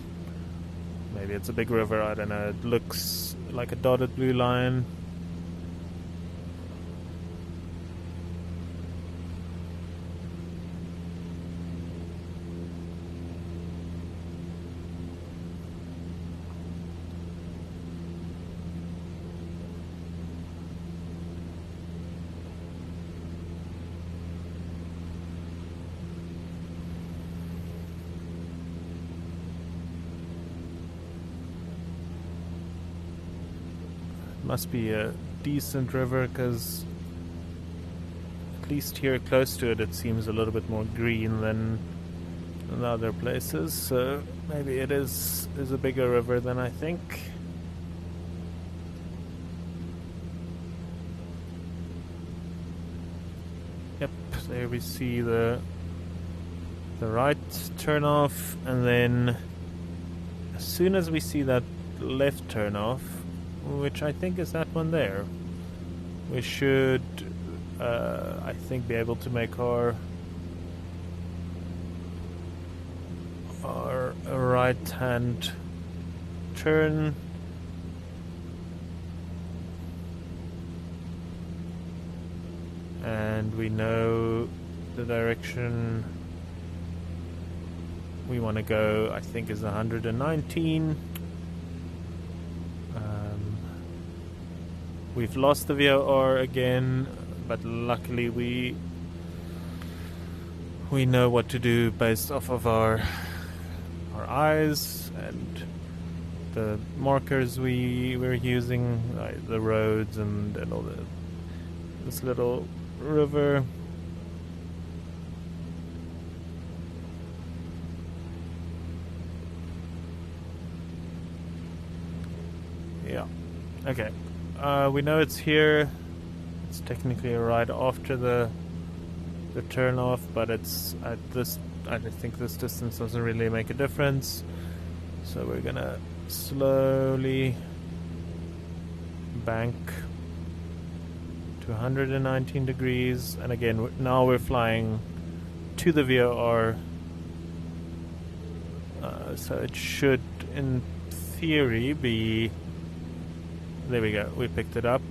Maybe it's a big river, I don't know. It looks like a dotted blue line. Must be a decent river, because at least here close to it, it seems a little bit more green than in other places. So maybe it is a bigger river than I think. Yep, there we see the right turn off, and then as soon as we see that left turn off, which I think is that one there, we should, I think, be able to make our right-hand turn. And we know the direction we want to go, I think, is 119. We've lost the VOR again, but luckily we know what to do based off of our eyes and the markers we were using, like the roads and all this little river. Yeah. Okay. We know it's here. It's technically right after the turn off, but it's at this. I think this distance doesn't really make a difference. So we're gonna slowly bank to 119 degrees, and again now we're flying to the VOR. So it should, in theory, be. There we go, we picked it up.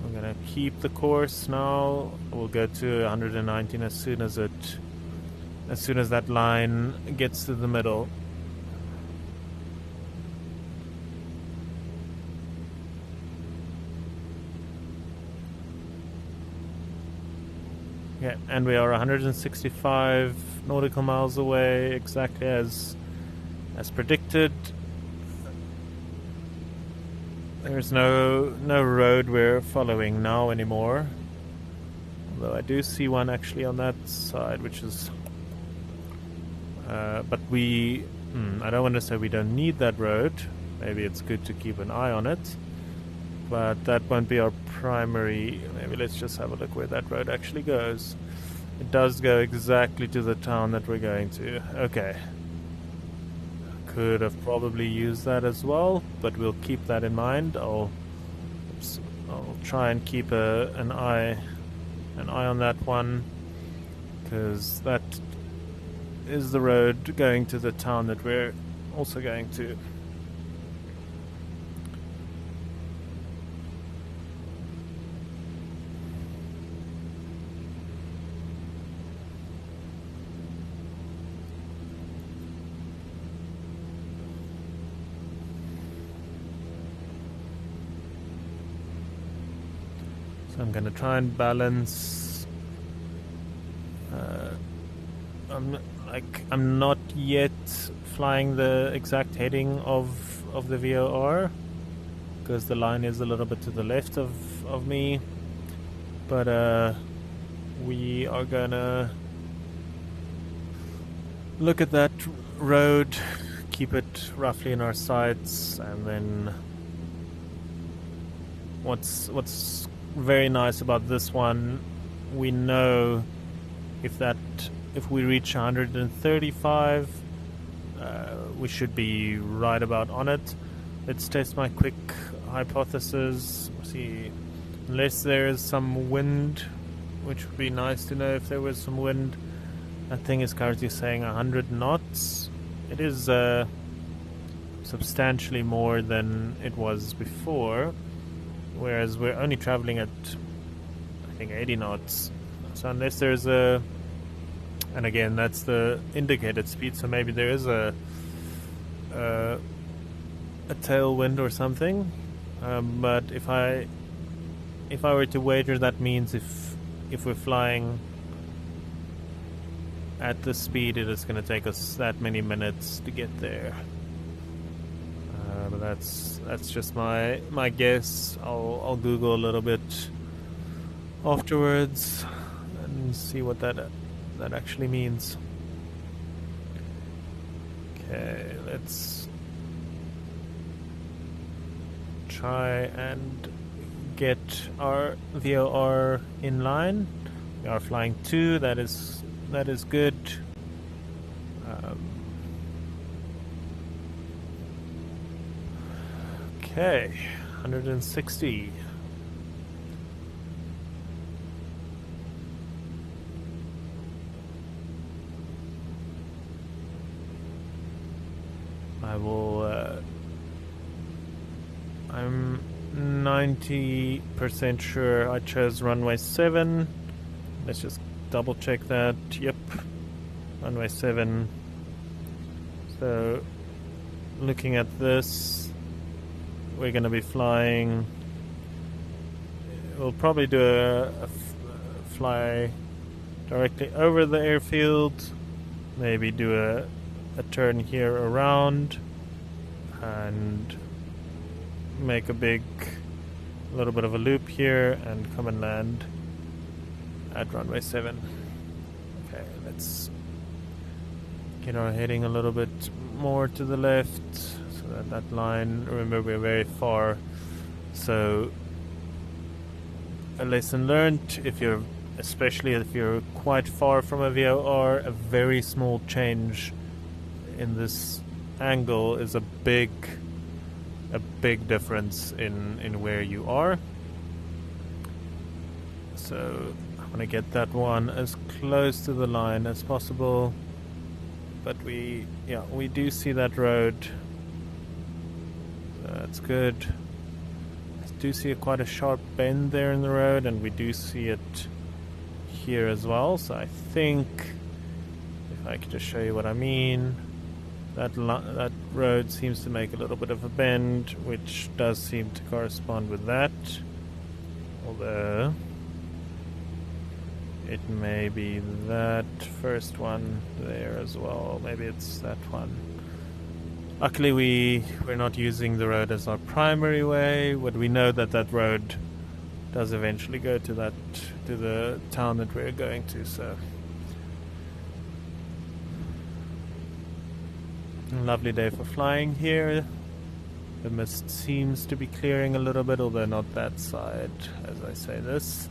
We're gonna keep the course now. We'll go to 119 as soon as that line gets to the middle. Yeah, and we are 165 nautical miles away, exactly as predicted. There's no road we're following now anymore. Although I do see one actually on that side, which is... but we... I don't want to say we don't need that road. Maybe it's good to keep an eye on it. But that won't be our primary... Maybe let's just have a look where that road actually goes. It does go exactly to the town that we're going to. Okay. Could have probably used that as well, but we'll keep that in mind. I'll try and keep an eye on that one, because that is the road going to the town that we're also going to. So I'm going to try and balance. I'm not yet flying the exact heading of the VOR, because the line is a little bit to the left of me, but we are gonna look at that road, keep it roughly in our sights, and then what's very nice about this one, we know if we reach 135, we should be right about on it. Let's test my quick hypothesis. See, unless there is some wind, which would be nice to know if there was some wind. That thing is currently saying 100 knots. It is substantially more than it was before, whereas we're only traveling at, I think, 80 knots. So unless there's and again, that's the indicated speed, so maybe there is a tailwind or something. But if I were to wager, that means if we're flying at the speed, it is going to take us that many minutes to get there. But that's just my guess. I'll Google a little bit afterwards and see what that actually means. Okay, let's try and get our VOR in line. We are flying 2. That is good. Okay, 160. I will. I'm 90% sure I chose runway 7. Let's just double check that. Yep, runway 7. So, looking at this, we're going to be flying. We'll probably do a fly directly over the airfield. Maybe do a turn here around and make a little bit of a loop here and come and land at runway 7. Okay, let's get our heading a little bit more to the left so that line, remember we're very far, so a lesson learned, especially if you're quite far from a VOR, a very small change in this angle is a big difference in where you are. So I'm gonna get that one as close to the line as possible, but we do see that road. That's good. I do see quite a sharp bend there in the road, and we do see it here as well. So I think if I could just show you what I mean. That road seems to make a little bit of a bend, which does seem to correspond with that. Although it may be that first one there as well. Maybe it's that one. Luckily we're not using the road as our primary way, but we know that road does eventually go to the town that we're going to, so lovely day for flying here. The mist seems to be clearing a little bit, although not that side as I say this.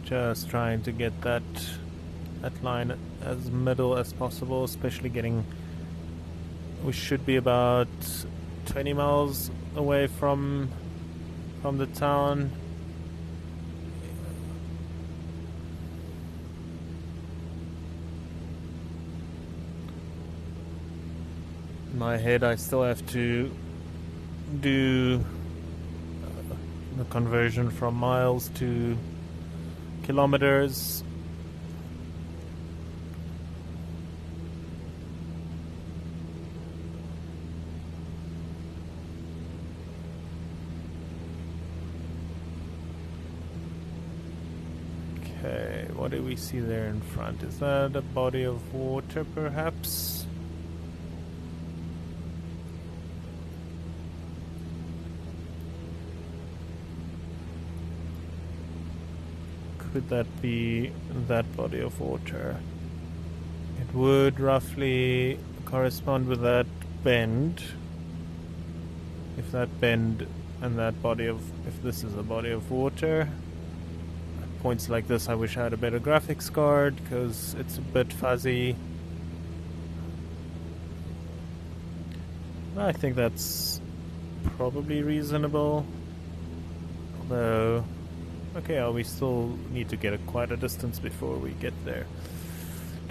Just trying to get that line as middle as possible, especially getting... We should be about 20 miles away from the town. In my head, I still have to do the conversion from miles to kilometers. Okay, what do we see there in front? Is that a body of water, perhaps? Could that be that body of water? It would roughly correspond with that bend. If that bend and that body of... if this is a body of water... At points like this I wish I had a better graphics card, because it's a bit fuzzy. I think that's probably reasonable. Although... okay, we still need to get quite a distance before we get there.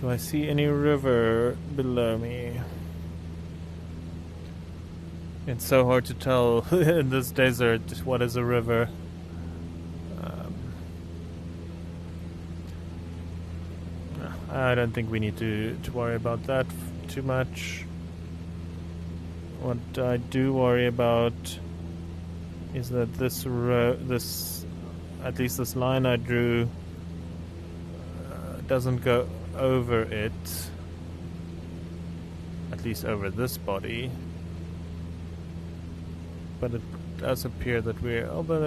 Do I see any river below me? It's so hard to tell in this desert what is a river. I don't think we need to worry about that too much. What I do worry about is that this at least this line I drew doesn't go over it, at least over this body, but it does appear that we're... oh, but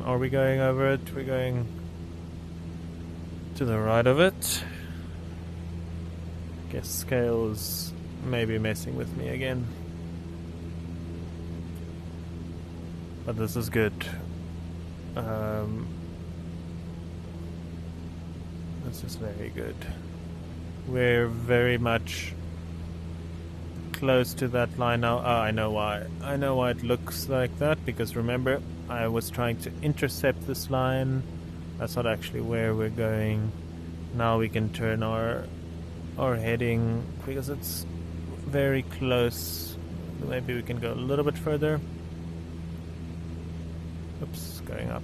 are we going over it? We're going to the right of it. Guess scale is maybe messing with me again, but this is good. This is very good. We're very much close to that line now. Oh, I know why. I know why it looks like that, because remember, I was trying to intercept this line. That's not actually where we're going. Now we can turn our heading, because it's very close. Maybe we can go a little bit further. Oops, going up.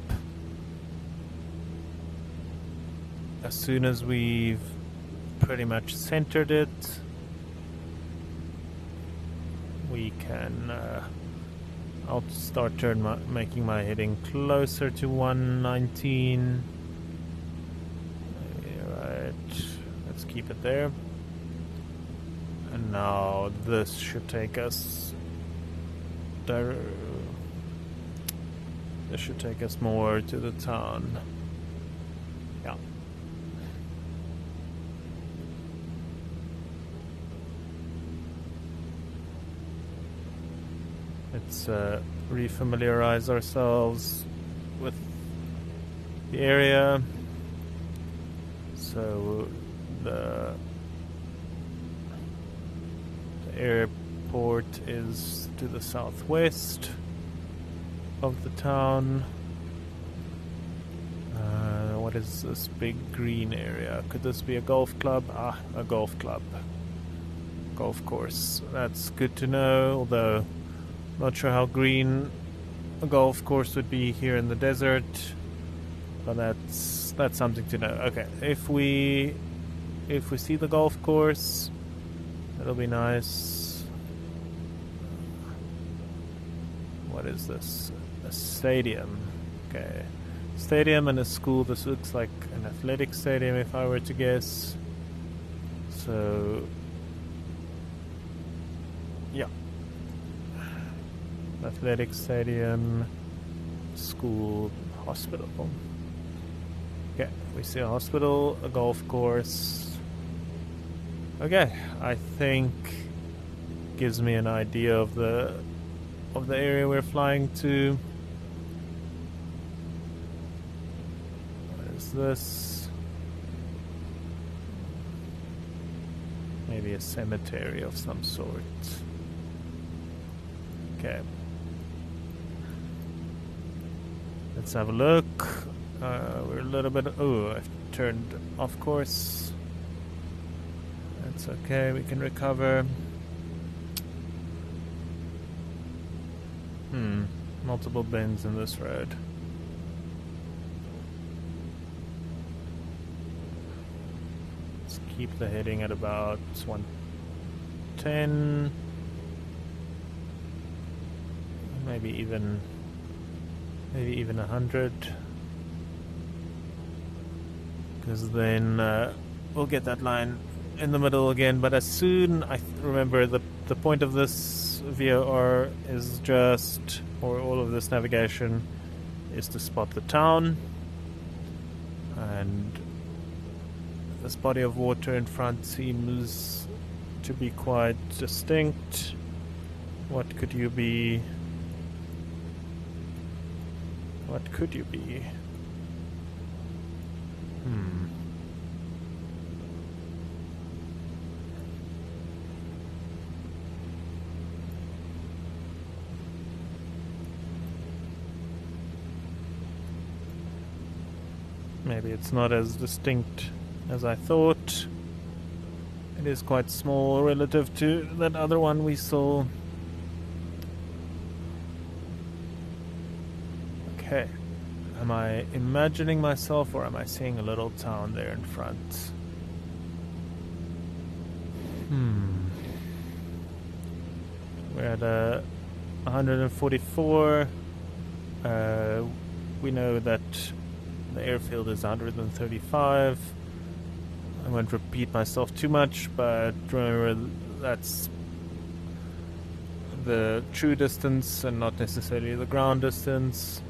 As soon as we've pretty much centered it, we can... I'll start making my heading closer to 119. Right, let's keep it there. And now this should take us... this should take us more to the town. Yeah. Let's refamiliarize ourselves with the area. So the airport is to the southwest of the town. What is this big green area? Could this be a golf club? Ah, a golf club. Golf course. That's good to know, although not sure how green a golf course would be here in the desert. But that's something to know. Okay, if we see the golf course, that'll be nice. What is this? A stadium. Okay. Stadium and a school. This looks like an athletic stadium if I were to guess. So, yeah. Athletic stadium, school, hospital. Okay, we see a hospital, a golf course. Okay, I think gives me an idea of the area we're flying to. What is this? Maybe a cemetery of some sort. Okay. Let's have a look. We're a little bit... Oh, I've turned off course. That's okay, we can recover. Multiple bends in this road. Let's keep the heading at about 110. Maybe even 100. Because then we'll get that line in the middle again. But as soon I remember the point of this VOR is just, or all of this navigation is to spot the town, and this body of water in front seems to be quite distinct. What could you be? What could you be? Maybe it's not as distinct as I thought. It is quite small relative to that other one we saw. Okay. Am I imagining myself, or am I seeing a little town there in front? We're at 144. We know that the airfield is 135. I won't repeat myself too much, but remember that's the true distance and not necessarily the ground distance.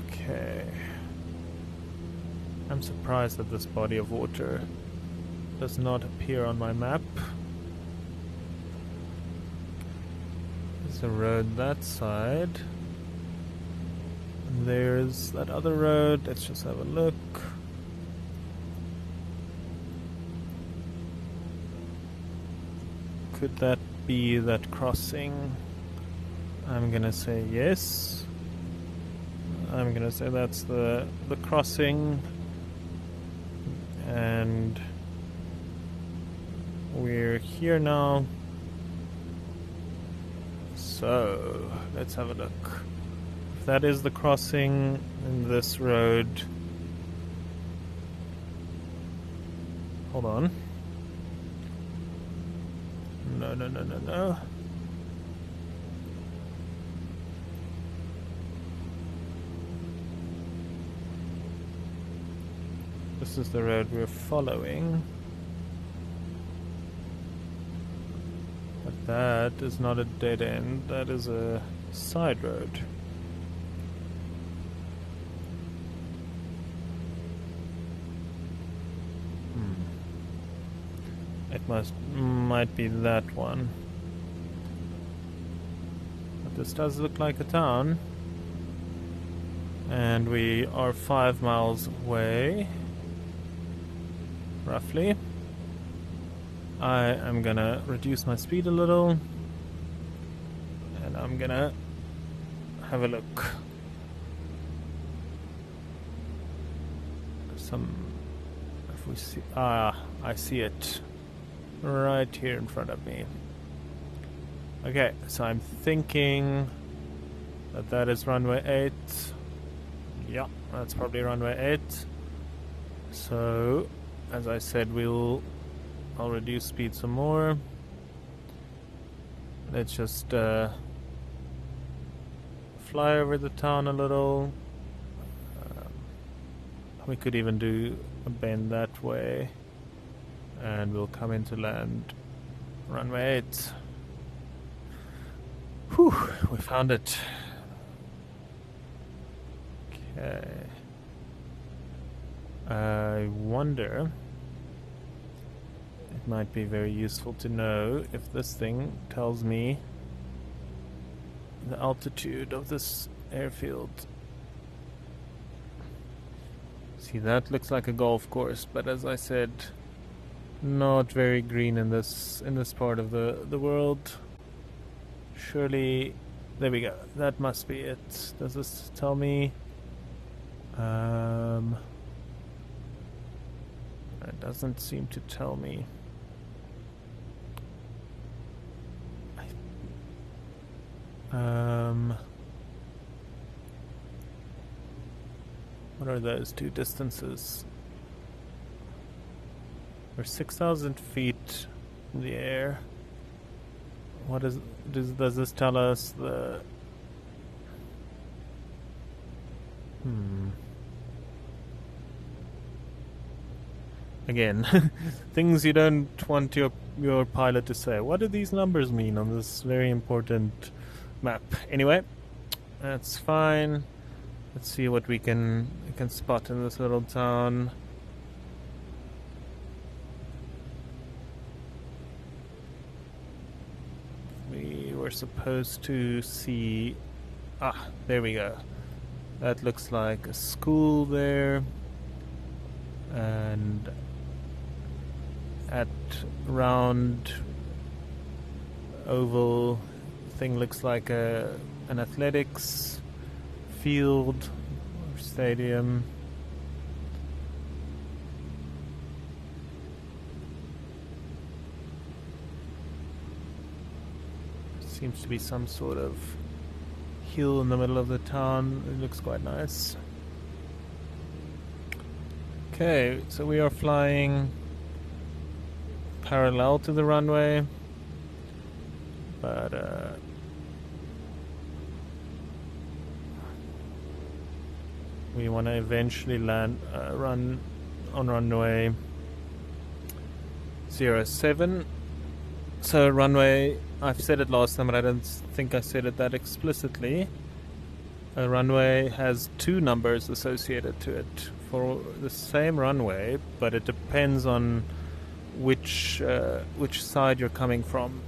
Okay. I'm surprised that this body of water does not appear on my map. There's a road that side. And there's that other road. Let's just have a look. Could that be that crossing? I'm gonna say yes. I'm gonna say that's the crossing, and we're here now. So let's have a look. If that is the crossing in this road, hold on. No. This is the road we're following. But that is not a dead end, that is a side road. It might be that one. But this does look like a town. And we are 5 miles away. Roughly. I am gonna reduce my speed a little, and I'm gonna have a look. If we see, I see it right here in front of me. Okay, so I'm thinking that is runway 8. Yeah, that's probably runway 8. So as I said, I'll reduce speed some more. Let's just fly over the town a little. We could even do a bend that way, and we'll come into land runway 8. Whew, we found it. Okay. I wonder, it might be very useful to know if this thing tells me the altitude of this airfield. See, that looks like a golf course, but as I said, not very green in this part of the world. Surely, there we go. That must be it. Does this tell me? It doesn't seem to tell me. What are those two distances? We're 6,000 feet in the air. What does this tell us? Again, things you don't want your pilot to say. What do these numbers mean on this very important map? Anyway, that's fine. Let's see what we can spot in this little town. We were supposed to see... Ah, there we go. That looks like a school there. And at round oval thing looks like an athletics field or stadium. Seems to be some sort of hill in the middle of the town. It looks quite nice. Okay, so we are flying parallel to the runway, but we want to eventually land, run on runway 07. So runway, I've said it last time, but I don't think I said it that explicitly. A runway has two numbers associated to it for the same runway, but it depends on which side you're coming from.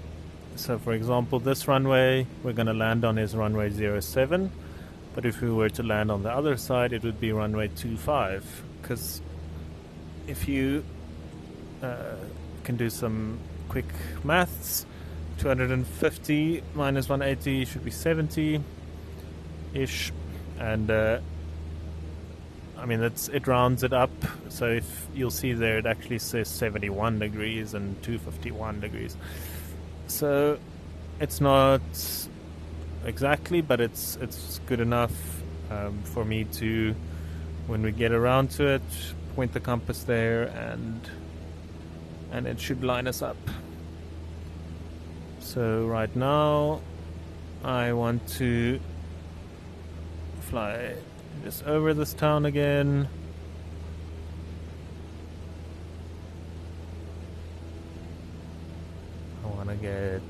So for example, this runway we're going to land on is runway 07, but if we were to land on the other side it would be runway 25, because if you can do some quick maths, 250 minus 180 should be 70 ish, and I mean it rounds it up, so if you'll see there it actually says 71 degrees and 251 degrees, so it's not exactly, but it's good enough for me to, when we get around to it, point the compass there and it should line us up. So right now I want to fly just over this town again. I want to get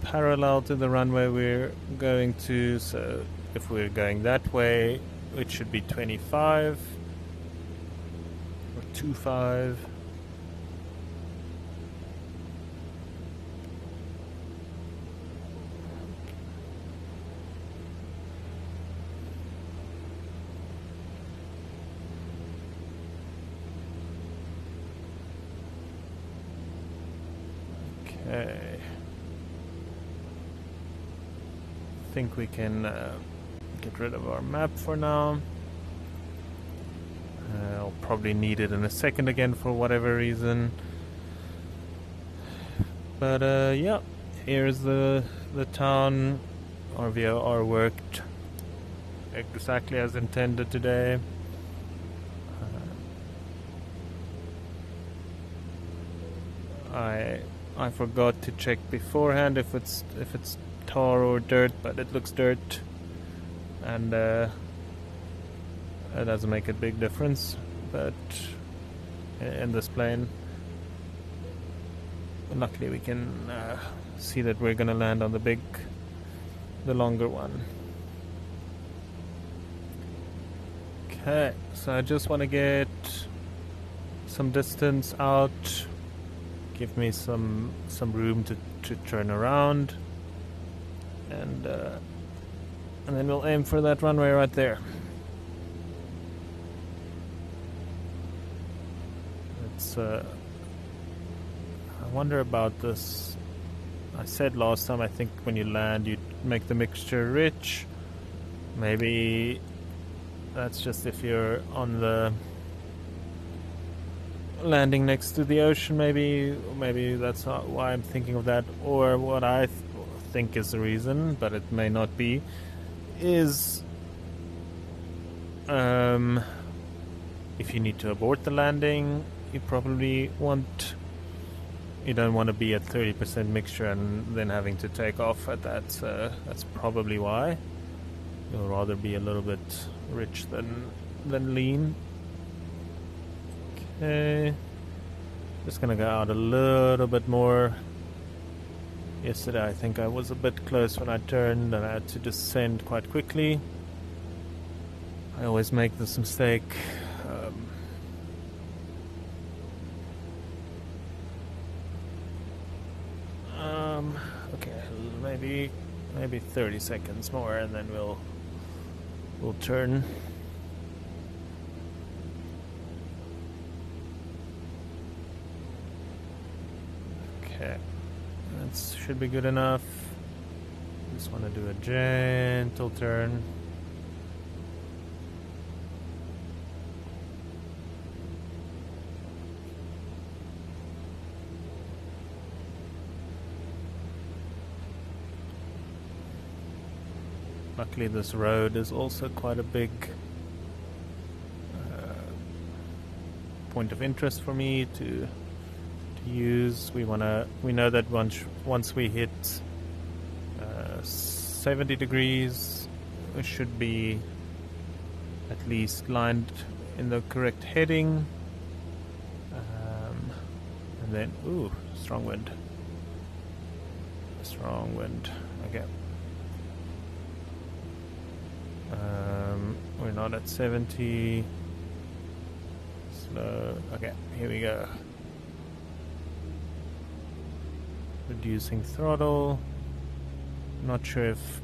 parallel to the runway we're going to, so if we're going that way it should be 25 or 25. Okay, I think we can get rid of our map for now. I'll probably need it in a second again for whatever reason. But yeah, here's the town. Our VOR worked exactly as intended today. I forgot to check beforehand if it's tar or dirt, but it looks dirt, and it doesn't make a big difference. But in this plane, luckily we can see that we're gonna land on the longer one. Okay, so I just want to get some distance out. Give me some room to turn around, and then we'll aim for that runway right there. I wonder about this. I said last time, I think when you land, you make the mixture rich. Maybe that's just if you're on the landing next to the ocean. Maybe that's not why I'm thinking of that. Or what I think is the reason, but it may not be, is if you need to abort the landing, you probably you don't want to be at 30% mixture and then having to take off at that, so that's probably why. You'll rather be a little bit rich than lean. Okay, just gonna go out a little bit more. Yesterday I think I was a bit close when I turned and I had to descend quite quickly. I always make this mistake. Okay, maybe 30 seconds more and then we'll turn. Okay, that should be good enough. Just want to do a gentle turn. Luckily this road is also quite a big point of interest for me to use. We know that once we hit 70 degrees, we should be at least lined in the correct heading. And then, ooh, strong wind. Okay. We're not at 70. Slow. Okay, here we go. Reducing throttle. Not sure if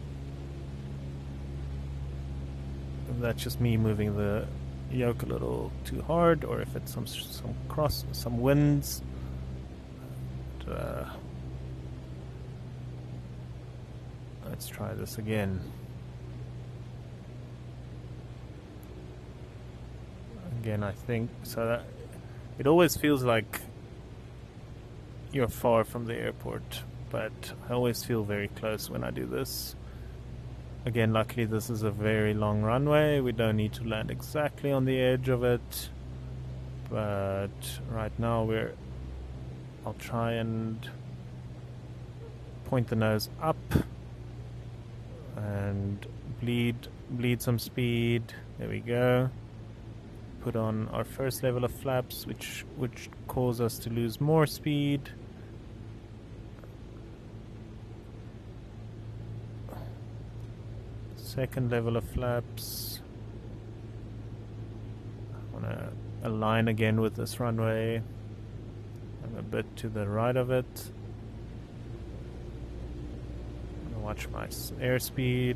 that's just me moving the yoke a little too hard, or if it's some winds. But, let's try this again. I think so that it always feels like you're far from the airport, but I always feel very close when I do this. Again, luckily this is a very long runway. We don't need to land exactly on the edge of it, but right now I'll try and point the nose up and bleed some speed. There we go. Put on our first level of flaps, which cause us to lose more speed. Second level of flaps. I want to align again with this runway. I'm a bit to the right of it. I'm gonna watch my airspeed.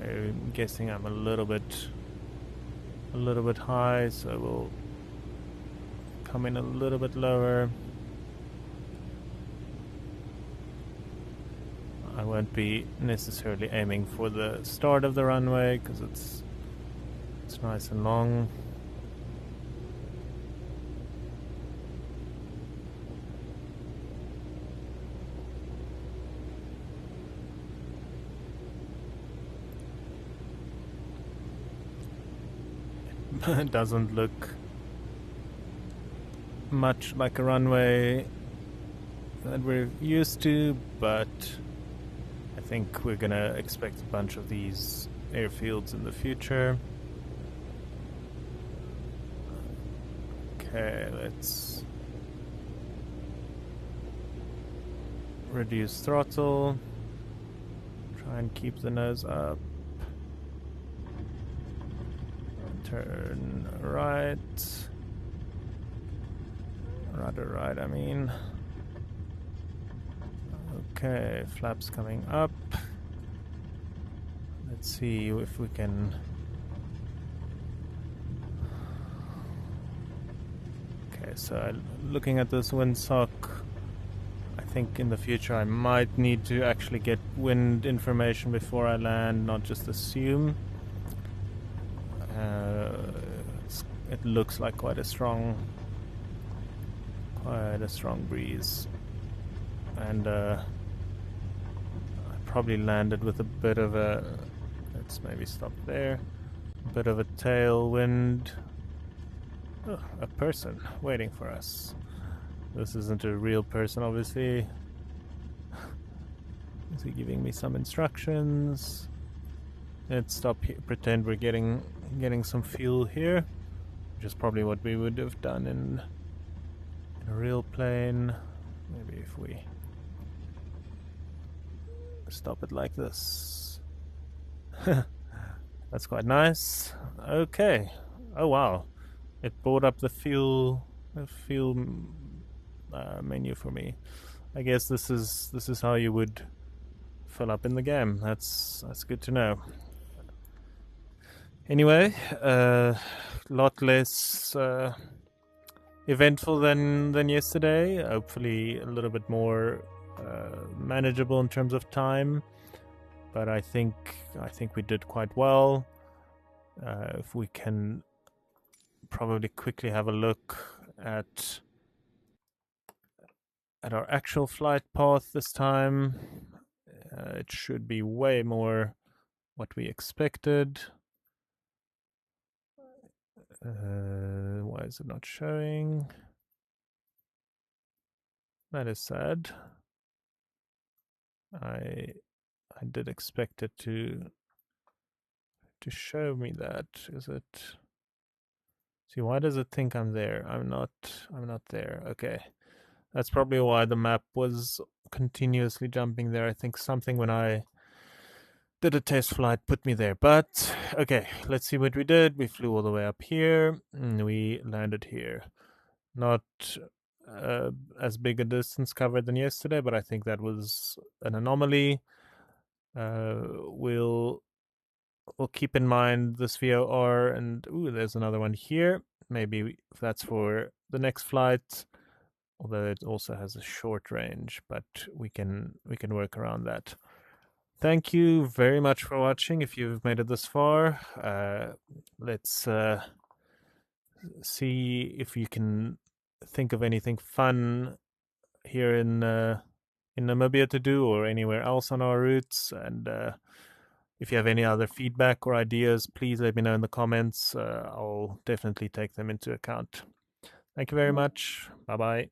I'm guessing I'm a little bit high, so we'll come in a little bit lower. I won't be necessarily aiming for the start of the runway because it's nice and long. It doesn't look much like a runway that we're used to, but I think we're gonna expect a bunch of these airfields in the future. Okay, let's reduce throttle, try and keep the nose up. Turn right, rudder right, I mean. Okay, flaps coming up. Let's see if we can so looking at this windsock, I think in the future I might need to actually get wind information before I land, not just assume. It looks like quite a strong breeze, and I probably landed with a bit of a, let's maybe stop there, a bit of a tailwind. Oh, a person waiting for us. This isn't a real person, obviously. Is he giving me some instructions? Let's stop here, pretend we're getting some fuel here, which is probably what we would have done in a real plane. Maybe if we stop it like this. That's quite nice. Okay. Oh wow, it brought up the fuel menu for me. I guess this is how you would fill up in the game. That's good to know. Anyway, lot less eventful than yesterday. Hopefully a little bit more manageable in terms of time, but I think we did quite well. If we can probably quickly have a look at our actual flight path this time, it should be way more what we expected. Why is it not showing? That is sad. I did expect it to show me that. Is it? See, why does it think I'm there? I'm not there. Okay. That's probably why the map was continuously jumping there. I think something when I did a test flight put me there. But okay, let's see what we did. We flew all the way up here and we landed here. Not as big a distance covered than yesterday, but I think that was an anomaly. We'll keep in mind this VOR, and ooh, there's another one here. Maybe that's for the next flight, although it also has a short range, but we can work around that. Thank you very much for watching. If you've made it this far, let's see if you can think of anything fun here in Namibia to do, or anywhere else on our routes. And if you have any other feedback or ideas, please let me know in the comments. I'll definitely take them into account. Thank you very much. Bye bye.